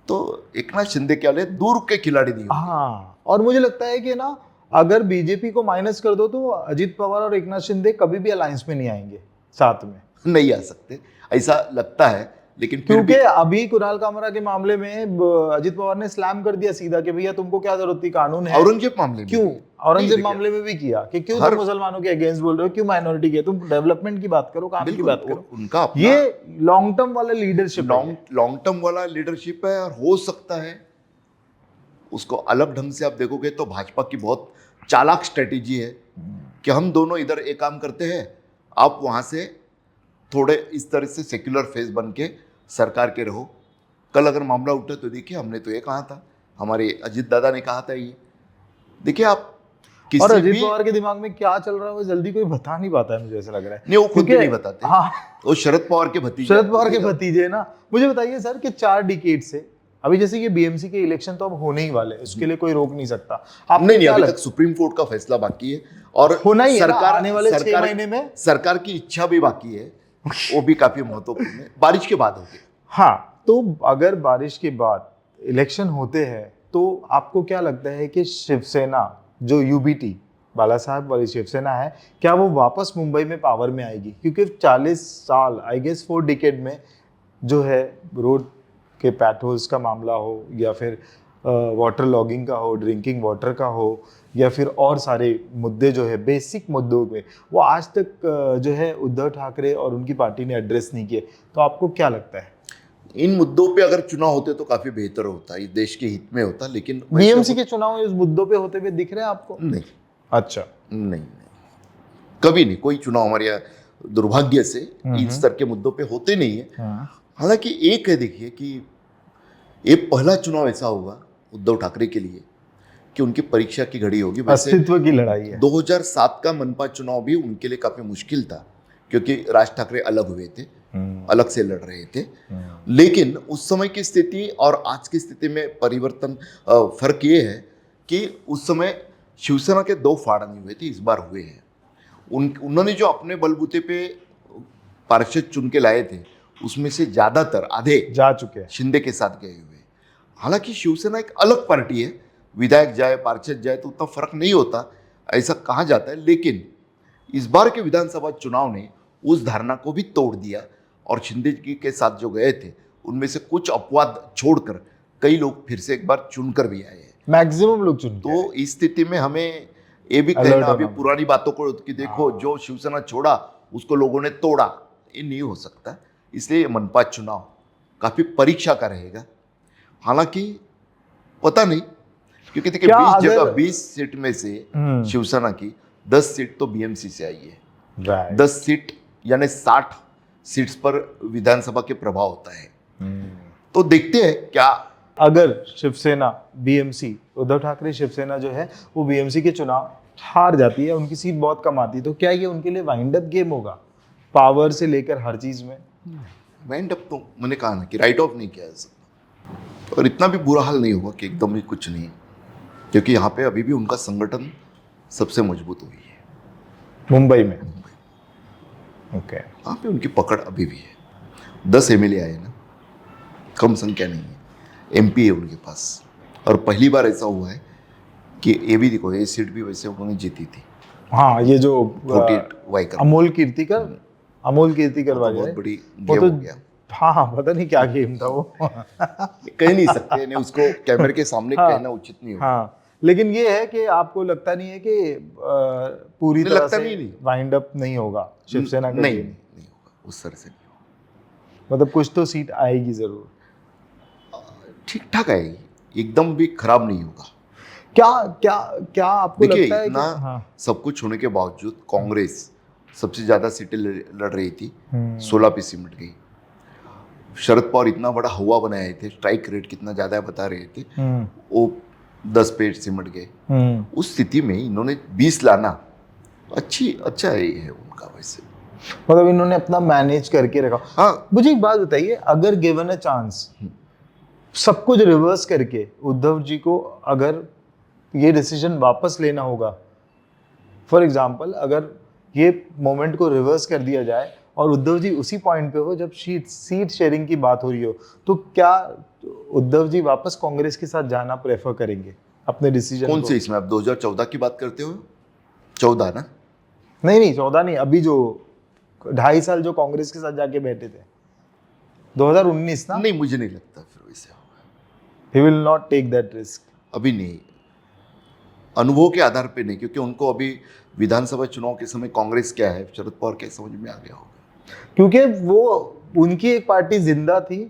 तो एकनाथ शिंदे क्या ले दूर के खिलाड़ी नहीं। हाँ, और मुझे लगता है कि ना अगर बीजेपी को माइनस कर दो तो अजित पवार और एकनाथ शिंदे कभी भी अलायंस में नहीं आएंगे, साथ में नहीं आ सकते, ऐसा लगता है। लेकिन क्योंकि अभी कुणाल कामरा के मामले में अजित पवार ने स्लैम कर दिया सीधा कि भैया तुमको क्या जरूरत थी, कानून है। औरंगजेब मामले में क्यों? औरंगजेब मामले में भी किया कि क्यों तुम मुसलमानों के अगेंस्ट बोल रहे हो, क्यों माइनॉरिटी के, तुम डेवलपमेंट की बात करो, काम की बात करो। उनका ये लॉन्ग टर्म वाला लीडरशिप, लॉन्ग टर्म वाला लीडरशिप है। और हो सकता है उसको अलग ढंग से आप देखोगे तो भाजपा की बहुत चालाक स्ट्रेटेजी है कि हम दोनों इधर एक काम करते हैं, आप वहां से थोड़े इस तरह से सेक्युलर फेस बन के सरकार के रहो। कल अगर मामला उठा तो देखिए हमने तो ये कहा था, हमारे अजित दादा ने कहा था ये। देखिए आप किसी और अजित पवार के दिमाग में क्या चल रहा है वो जल्दी कोई बता नहीं पाता है, मुझे ऐसा लग रहा है। नहीं, वो खुद भी नहीं बताते। हाँ, वो शरद पवार के भतीजे, शरद पवार के भतीजे ना। मुझे बताइए सर कि 4 डिकेड से अभी जैसे ये बीएमसी के इलेक्शन तो अब होने ही वाले, उसके लिए कोई रोक नहीं सकता। आप नहीं, अभी तक सुप्रीम कोर्ट का फैसला बाकी है और होना ही सरकार आने वाले 6 महीने में सरकार की इच्छा भी बाकी है, वो भी काफी महत्वपूर्ण है। बारिश के बाद होगी। हाँ, तो अगर बारिश के बाद इलेक्शन होते हैं तो आपको क्या लगता है कि शिवसेना जो यूबीटी बाला साहब वाली शिवसेना है, क्या वो वापस मुंबई में पावर में आएगी? क्योंकि 40 साल आई गेस 4 डिकेड में जो है रोड के पैटहोल्स का मामला हो या फिर वाटर लॉगिंग का हो, ड्रिंकिंग वाटर का हो, या फिर और सारे मुद्दे जो है बेसिक मुद्दों पे, वो आज तक जो है उद्धव ठाकरे और उनकी पार्टी ने एड्रेस नहीं किए। तो आपको क्या लगता है? इन मुद्दों पे अगर चुनाव होते तो काफी बेहतर होता, इस देश के हित में होता, लेकिन बीएमसी के चुनाव इस मुद्दों पे होते हुए दिख रहे हैं आपको? नहीं अच्छा। नहीं, कभी नहीं, कोई चुनाव हमारे यहाँ दुर्भाग्य से इस स्तर के मुद्दों पे होते नहीं है। हालांकि एक है, देखिए कि ये पहला चुनाव ऐसा होगा उद्धव ठाकरे के लिए कि उनकी परीक्षा की घड़ी होगी। वैसे अस्तित्व की लड़ाई है। 2007 का मनपा चुनाव भी उनके लिए काफी मुश्किल था, क्योंकि राज ठाकरे अलग हुए थे, अलग से लड़ रहे थे। लेकिन उस समय की स्थिति और आज की स्थिति में परिवर्तन, फर्क ये है कि उस समय शिवसेना के 2 फाड़ नहीं हुए थे, इस बार हुए हैं। उन्होंने जो अपने बलबूते पे पार्षद चुन के लाए थे, उसमें से ज्यादातर आधे जा चुके हैं, शिंदे के साथ गए हुए। हालांकि शिवसेना एक अलग पार्टी है, विधायक जाए पार्षद जाए तो उतना फर्क नहीं होता, ऐसा कहा जाता है। लेकिन इस बार के विधानसभा चुनाव ने उस धारणा को भी तोड़ दिया, और शिंदे जी के साथ जो गए थे उनमें से कुछ अपवाद छोड़कर कई लोग फिर से एक बार चुनकर भी आए हैं। मैक्सिमम लोग चुन के तो इस स्थिति में हमें ये भी अलर्ट कहना अभी होना पुरानी बातों को कि देखो जो शिवसेना छोड़ा उसको लोगों ने तोड़ा, ये नहीं हो सकता। इसलिए ये मनपा चुनाव काफी परीक्षा का रहेगा। हालांकि पता नहीं, क्योंकि देखिए क्या 20 जगह अगर- 20 सीट में से शिवसेना की 10 सीट तो बीएमसी से आई है। Right. 10 सीट यानी 60 सीट्स पर विधानसभा के प्रभाव होता है। तो देखते हैं क्या अगर शिवसेना बीएमसी, उद्धव ठाकरे शिवसेना जो है वो बीएमसी के चुनाव हार जाती है, उनकी सीट बहुत कम आती है, तो क्या ये उनके लिए वाइंड अप गेम होगा, पावर से लेकर हर चीज में? वाइंड अप तो मैंने कहा ना कि राइट ऑफ नहीं किया जा सकता, और इतना भी बुरा हाल नहीं होगा कि एकदम ही कुछ नहीं, क्योंकि यहाँ पे अभी भी उनका संगठन सबसे मजबूत हुई है मुंबई में। ओके। वहाँ पे उनकी पकड़ अभी भी है। 10 एमएलए आए ना, कम संख्या नहीं है, एमपी है उनके पास। और पहली बार ऐसा हुआ है कि ये भी देखो, ये सीट भी वैसे उन्होंने जीती थी, हाँ, ये जो 48 वाइकर, अमोल कीर्तिकर वाले बहुत बड़ी वो गेम तो हो गया। हाँ, पता नहीं क्या गेम था वो। कह नहीं सकते, यानी उसको कैमरे के सामने हाँ, कहना उचित नहीं होगा। हाँ, लेकिन ये है कि आपको लगता नहीं है कि पूरी नहीं, तरह लगता से नहीं। वाइंड अप नहीं होगा शिवसेना का नहीं, गेम? नहीं होगा, उस तरह से नहीं होगा। मतलब कुछ तो सीट आएगी जरूर। ठीक ठाक आएगी, एकदम भी खराब नहीं होगा। क्या क्या क्या आपको देखिए, लगता है कि इतना सब कुछ होने के बावजूद कांग्रेस सबसे ज्यादा सीटें लड़ रही थी, 16 पे सिमट गई। शरद पवार इतना बड़ा हवा बनाए थे, स्ट्राइक रेट कितना ज्यादा बता रहे थे, वो 10 पे सिमट गए। उस स्थिति में इन्होंने 20 लाना अच्छा है उनका। वैसे मतलब इन्होंने अपना मैनेज करके रखा। हाँ, मुझे एक बात बताइए, अगर गिवन अ चांस सब कुछ रिवर्स करके उद्धव जी को अगर ये डिसीजन वापस लेना होगा, फॉर एग्जांपल अगर ये मोमेंट को रिवर्स कर दिया जाए और उद्धव जी उसी पॉइंट पे हो जब सीट शेयरिंग की बात हो रही हो, तो क्या उद्धव जी वापस कांग्रेस के साथ जाना प्रेफर करेंगे अपने डिसीजन कौन को? से इसमें आप 2014 की बात करते हो? 14 ना? नहीं 14 नहीं, अभी जो 2.5 साल जो कांग्रेस के साथ जाके बैठे थे 2019 ना? नहीं, मुझे नहीं लगता फिर वैसे होगा। He will not take that risk. अभी नहीं, अनुभव के आधार पे नहीं, क्योंकि उनको अभी विधानसभा चुनाव के समय कांग्रेस क्या है शरद पवार के समझ में आ गया होगा। क्योंकि वो उनकी एक पार्टी जिंदा थी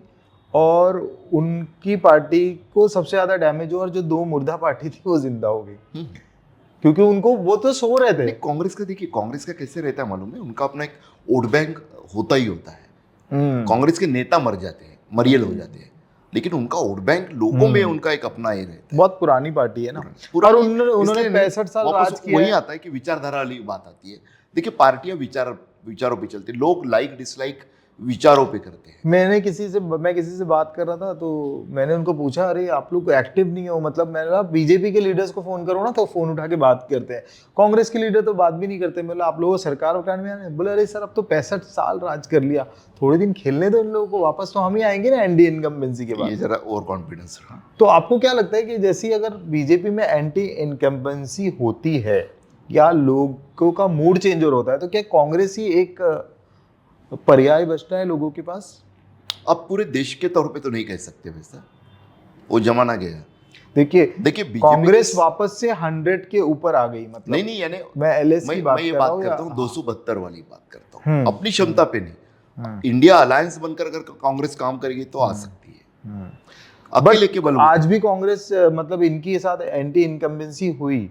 और उनकी पार्टी को सबसे ज्यादा डैमेज हुआ, और जो 2 मुर्दा पार्टी थी वो जिंदा हो गई, क्योंकि उनको वो तो सो रहे थे। कांग्रेस का देखिए, कांग्रेस का कैसे रहता है मालूम है, उनका अपना एक वोट बैंक होता ही होता है। कांग्रेस के नेता मर जाते हैं, मरियल हो जाते हैं, लेकिन उनका वोट बैंक लोगों में उनका एक अपना ही रहता है। बहुत पुरानी पार्टी है ना, पुरानी, और उन्होंने इसलिए 65 साल वापस राज किया वही है। आता है कि विचारधारा वाली बात आती है। देखिए, पार्टियां विचारों पे चलती, लोग लाइक डिसलाइक विचारों पे करते हैं। मैं किसी से बात कर रहा था, तो मैंने उनको पूछा, अरे आप लोग एक्टिव नहीं हो, मतलब मैंने कहा बीजेपी के लीडर्स को फोन करो ना तो फोन उठा के बात करते हैं, कांग्रेस के लीडर तो बात भी नहीं करते। मतलब आप लोगों सरकार वकार में आने, बोले अरे सर अब तो 65 साल राज कर लिया, थोड़े दिन खेलने दो इन लोगों को, वापस तो हम ही आएंगे ना एंटी इनकम्बेंसी के बाद। ये जरा ओवर कॉन्फिडेंस रहा। तो आपको क्या लगता है कि जैसी अगर बीजेपी में एंटी इनकम्बेंसी होती है या लोगों का मूड चेंज और होता है, तो क्या कांग्रेस ही एक पर्याय बचता है लोगों के पास? अब पूरे देश के तौर पे तो नहीं कह सकते वैसा, वो जमाना गया। देखिए बीजेपी कांग्रेस वापस से 100 के ऊपर आ गई, मतलब नहीं, यानी मैं एलएस की बात मैं ये कर बात रहा हूं करता हूँ या 272 वाली बात करता हूँ, अपनी क्षमता पे नहीं। इंडिया अलायंस बनकर अगर कांग्रेस काम करेगी तो आ सकती है, अकेले के बल। आज भी कांग्रेस मतलब इनके साथ एंटी इनकम्बेंसी हुई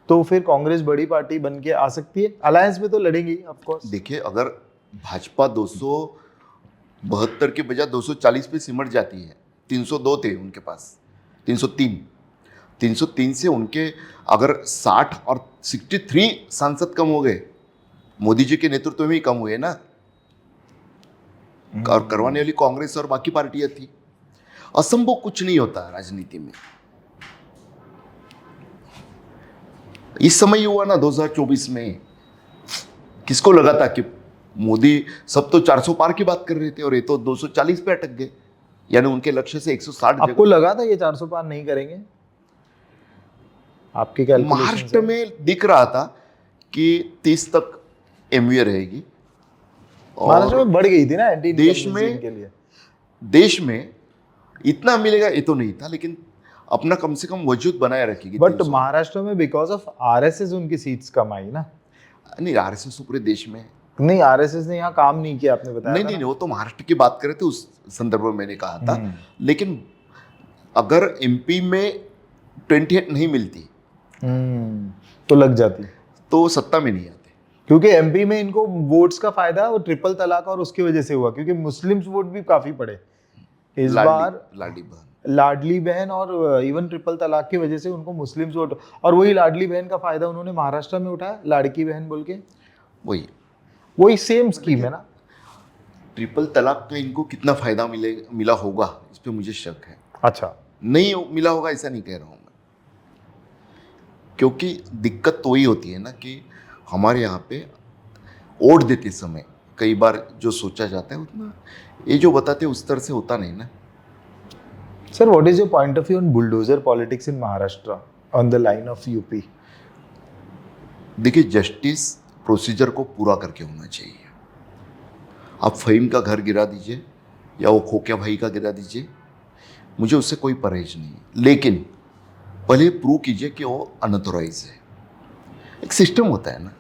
तो फिर कांग्रेस बड़ी पार्टी बन के आ सकती है, अलायंस में तो लड़ेंगी ऑफ कोर्स। देखिए, अगर भाजपा 272 के बजाय 240 पे सिमट जाती है, 302 थे उनके पास, 303 से उनके अगर 60 और 63 सांसद कम हो गए, मोदी जी के नेतृत्व में ही कम हुए ना, और करवाने वाली कांग्रेस और बाकी पार्टियां थी। असंभव कुछ नहीं होता राजनीति में। इस समय हुआ ना 2024 में, किसको लगा था कि मोदी, सब तो 400 पार की बात कर रहे थे और ये तो 240 पे अटक गए, यानी उनके लक्ष्य से 160 आपको लगा था ये 400 पार नहीं करेंगे? आपकी कैलकुलेशन महाराष्ट्र में दिख रहा था कि 30 तक एमवीए रहेगी। महाराष्ट्र में बढ़ गई थी ना एंटी देश इनकम्बेंसी के लिए। में देश में इतना मिलेगा ये तो नहीं था, लेकिन अपना कम से कम वजूद बनाए रखेगी। बट 300। महाराष्ट्र में बिकॉज ऑफ आरएसएस उनकी सीट्स कम आई ना। नहीं, आरएसएस तो पूरे देश में है। नहीं, आरएसएस ने यहाँ काम नहीं किया, आपने बताया नहीं था नहीं ना? वो तो महाराष्ट्र की बात करे थे, उस संदर्भ में मैंने कहा था। लेकिन अगर एमपी में 28 नहीं मिलती तो लग जाती, तो सत्ता में नहीं आते। क्योंकि एमपी में इनको वोट्स का फायदा वो ट्रिपल तलाक और उसकी वजह से हुआ, क्योंकि मुस्लिम्स वोट भी काफी पड़े इस बार। लाडली बहन, लाडली बहन और इवन ट्रिपल तलाक की वजह से उनको मुस्लिम्स वोट, और वही लाडली बहन का फायदा उन्होंने महाराष्ट्र में उठाया, लाड़की बहन बोल के। वही सेम स्कीम है ना। ट्रिपल तलाक का इनको कितना फायदा मिला होगा, इस पे मुझे शक है। अच्छा, नहीं मिला होगा ऐसा नहीं कह रहा हूँ मैं, क्योंकि दिक्कत तो ही होती है ना कि हमारे यहाँ पे वोट देते समय कई बार जो सोचा जाता है उतना, ये जो बताते हैं उस तरह से होता नहीं ना। Sir, what is your point of view on bulldozer politics in Maharashtra on the line of UP? देखिए, जस्टिस प्रोसीजर को पूरा करके होना चाहिए। आप फहीम का घर गिरा दीजिए या वो खोकिया भाई का गिरा दीजिए, मुझे उससे कोई परहेज नहीं है, लेकिन पहले प्रूव कीजिए कि वो अनऑथोराइज है। एक सिस्टम होता है ना,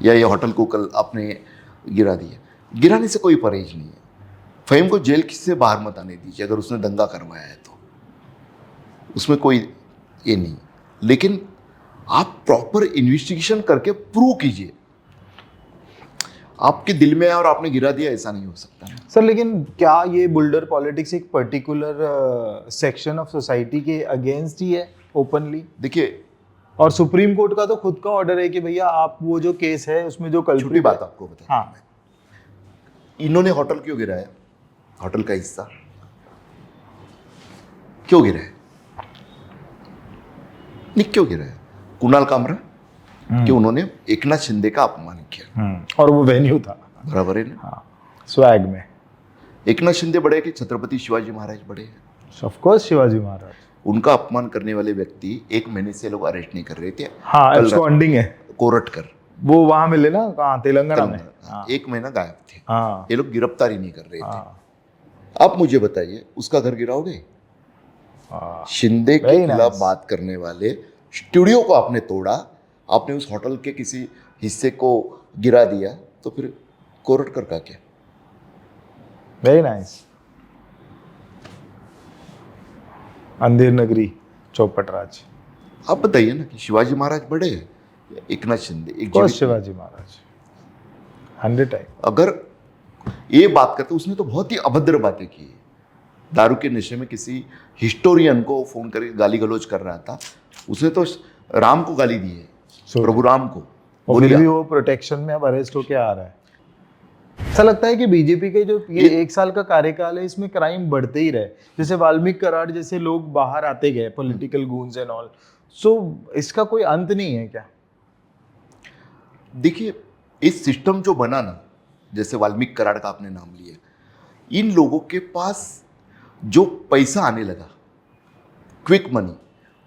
या ये होटल को कल आपने गिरा दिया, गिराने से कोई परहेज नहीं है। फहीम को जेल से बाहर मत आने दीजिए अगर उसने दंगा करवाया है तो, उसमें कोई ये नहीं, लेकिन आप प्रॉपर इन्वेस्टिगेशन करके प्रूव कीजिए। आपके दिल में है और आपने गिरा दिया, ऐसा नहीं हो सकता। सर, लेकिन क्या ये बुल्डर पॉलिटिक्स एक पर्टिकुलर सेक्शन ऑफ सोसाइटी के अगेंस्ट ही है ओपनली? देखिए, और सुप्रीम कोर्ट का तो खुद का ऑर्डर है कि भैया आप वो जो केस है उसमें जो कल छोटी बात आपको बता, हाँ, इन्होंने होटल क्यों गिराया? होटल का हिस्सा क्यों गिराया? नहीं, क्यों गिराया? कुणाल कामरा कि उन्होंने एकनाथ शिंदे का अपमान किया, और वो वेन्यू था, बराबर है ना? हाँ, स्वैग में। एकनाथ शिंदे बड़े कि छत्रपति शिवाजी महाराज बड़े हैं? Of course Shivaji Maharaj. उनका अपमान करने वाले व्यक्ति 1 महीने से लोग अरेस्ट नहीं कर रहे थे। हाँ, एब्सकॉन्डिंग है, कोरट कर, वो वहां मिले ना, कहाँ, तेलंगाना में। हाँ, 1 महीना गायब थे। हाँ, ये लोग गिरफ्तारी नहीं कर रहे थे। हाँ, आप मुझे बताइए, उसका घर गिराओगे? हाँ। शिंदे के Very खिलाफ nice. बात करने वाले स्टूडियो को आपने तोड़ा, आपने उस होटल के किसी हिस्से को गिरा दिया, तो फिर कोरटकर का क्या? Very nice. अंधेर नगरी, चौपट राज। आप बताइए ना कि शिवाजी महाराज बड़े हैं या एकनाथ शिंदे? एक कोर्स जीवित- शिवाजी महाराज 100 टाइम। अगर ये बात करते, उसने तो बहुत ही अभद्र बातें की। दारू के नशे में किसी हिस्टोरियन को फोन करके गाली गलौज कर रहा था, उसने तो राम को गाली दी है, प्रभु राम को। और फिर बोलिए, भी वो प्रोटेक्शन में अब अरेस्ट होके आ रहा है। ऐसा लगता है कि बीजेपी के जो ये 1 साल का कार्यकाल है, इसमें क्राइम बढ़ते ही रहे। जैसे वाल्मीकि कराड़ जैसे लोग बाहर आते गए, पॉलिटिकल गूंज एंड ऑल। सो इसका कोई अंत नहीं है क्या? देखिए, इस सिस्टम जो बना ना, जैसे वाल्मीकि कराड़ का आपने नाम लिया, इन लोगों के पास जो पैसा आने लगा, क्विक मनी,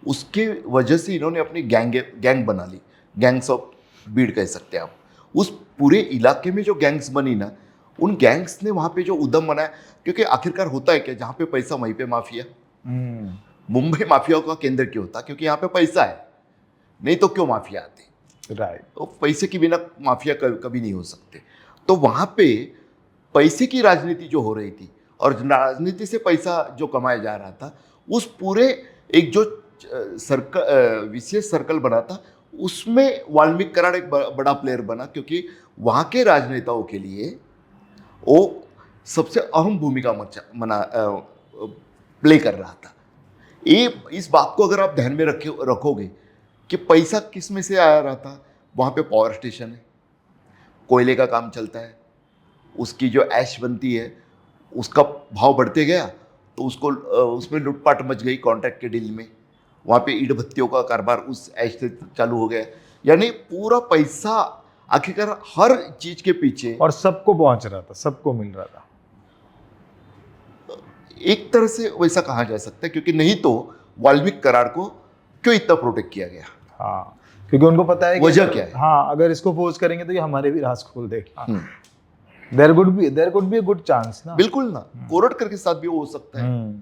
उसके वजह से इन्होंने अपनी गैंग बना ली। गैंग्स ऑफ बीड़ कह सकते हैं आप। उस पूरे इलाके में जो गैंग्स बनी ना, उन गैंग्स ने वहाँ पे जो उद्यम बनाया, क्योंकि आखिरकार होता है क्या, जहाँ पे पैसा वहीं पे माफिया। मुंबई माफिया का केंद्र क्यों होता? क्योंकि यहाँ पे पैसा है, नहीं तो क्यों माफिया आते? राइट। तो पैसे के बिना माफिया कभी नहीं हो सकते। तो वहाँ पे पैसे की राजनीति जो हो रही थी और राजनीति से पैसा जो कमाया जा रहा था, उस पूरे एक जो सर्कल, विशेष सर्कल बना था, उसमें वाल्मीकि कराड़ एक बड़ा प्लेयर बना, क्योंकि वहाँ के राजनेताओं के लिए वो सबसे अहम भूमिका प्ले कर रहा था। ये इस बात को अगर आप ध्यान में रखोगे कि पैसा किस में से आ रहा था, वहाँ पे पावर स्टेशन है, कोयले का काम चलता है, उसकी जो ऐश बनती है उसका भाव बढ़ते गया तो उसको उसमें लूटपाट मच गई कॉन्ट्रैक्ट के डील में, वहाँ पे ईंट भट्टियों का कारोबार उस ऐश से चालू हो गया। यानी पूरा पैसा आखिरकार हर चीज के पीछे, और सबको पहुंच रहा था, सबको मिल रहा था। एक तरह से वैसा कहा जा सकता है, क्योंकि नहीं तो वाल्मीकि कराड़ को क्यों इतना प्रोटेक्ट किया गया? हाँ, क्योंकि उनको पता है कि वजह क्या है? हाँ, अगर इसको फोर्स करेंगे तो ये हमारे भी राज खोल देगा। There could be a good chance ना। बिल्कुल ना, कोरटकर के साथ भी वो हो सकता है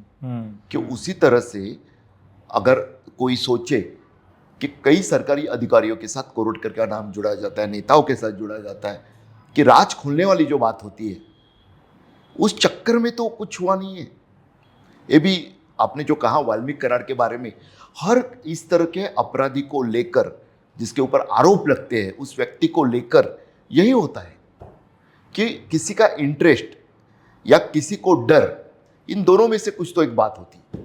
कि उसी तरह से अगर कोई सोचे कि कई सरकारी अधिकारियों के साथ कोरटकर का नाम जुड़ा जाता है, नेताओं के साथ जुड़ा जाता है, कि राज खुलने वाली जो बात होती है उस चक्कर में तो कुछ हुआ नहीं है। ये भी आपने जो कहा वाल्मीकि कराड़ के बारे में, हर इस तरह के अपराधी को लेकर, जिसके ऊपर आरोप लगते हैं, उस व्यक्ति को लेकर यही होता है कि किसी का इंटरेस्ट या किसी को डर, इन दोनों में से कुछ तो एक बात होती है।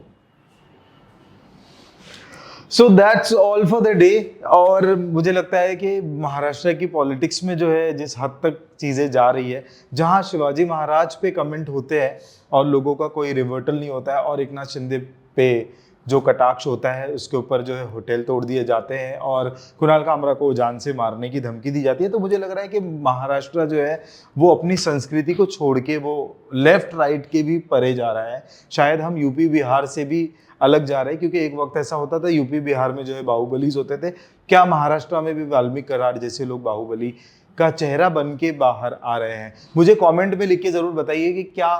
So that's all for the day. और मुझे लगता है कि महाराष्ट्र की पॉलिटिक्स में जो है जिस हद तक चीज़ें जा रही है, जहां शिवाजी महाराज पे कमेंट होते हैं और लोगों का कोई रिवर्टल नहीं होता है, और एकनाथ शिंदे पे जो कटाक्ष होता है उसके ऊपर जो है होटल तोड़ दिए जाते हैं और कुणाल कामरा को जान से मारने की धमकी दी जाती है, तो मुझे लग रहा है कि महाराष्ट्र जो है वो अपनी संस्कृति को छोड़ के वो लेफ्ट राइट के भी परे जा रहा है। शायद हम यूपी बिहार से भी अलग जा रहे हैं, क्योंकि एक वक्त ऐसा होता था यूपी बिहार में जो है बाहुबलीज होते थे। क्या महाराष्ट्र में भी वाल्मीकि कराड़ जैसे लोग बाहुबली का चेहरा बन के बाहर आ रहे हैं? मुझे कमेंट में लिख के जरूर बताइए कि क्या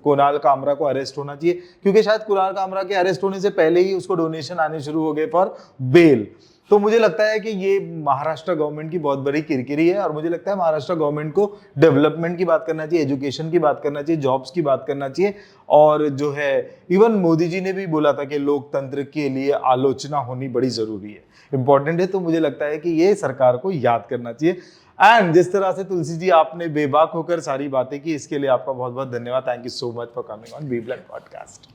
कुणाल कामरा को अरेस्ट होना चाहिए, क्योंकि शायद कुणाल कामरा के अरेस्ट होने से पहले ही उसको डोनेशन आने शुरू हो गए फॉर बेल। तो मुझे लगता है कि ये महाराष्ट्र गवर्नमेंट की बहुत बड़ी किरकिरी है, और मुझे लगता है महाराष्ट्र गवर्नमेंट को डेवलपमेंट की बात करना चाहिए, एजुकेशन की बात करना चाहिए, जॉब्स की बात करना चाहिए। और जो है इवन मोदी जी ने भी बोला था कि लोकतंत्र के लिए आलोचना होनी बड़ी जरूरी है, इंपॉर्टेंट है। तो मुझे लगता है कि ये सरकार को याद करना चाहिए। एंड जिस तरह से तुलसी जी आपने बेबाक होकर सारी बातें की, इसके लिए आपका बहुत बहुत धन्यवाद। Thank you so much for coming on Be Blunt podcast.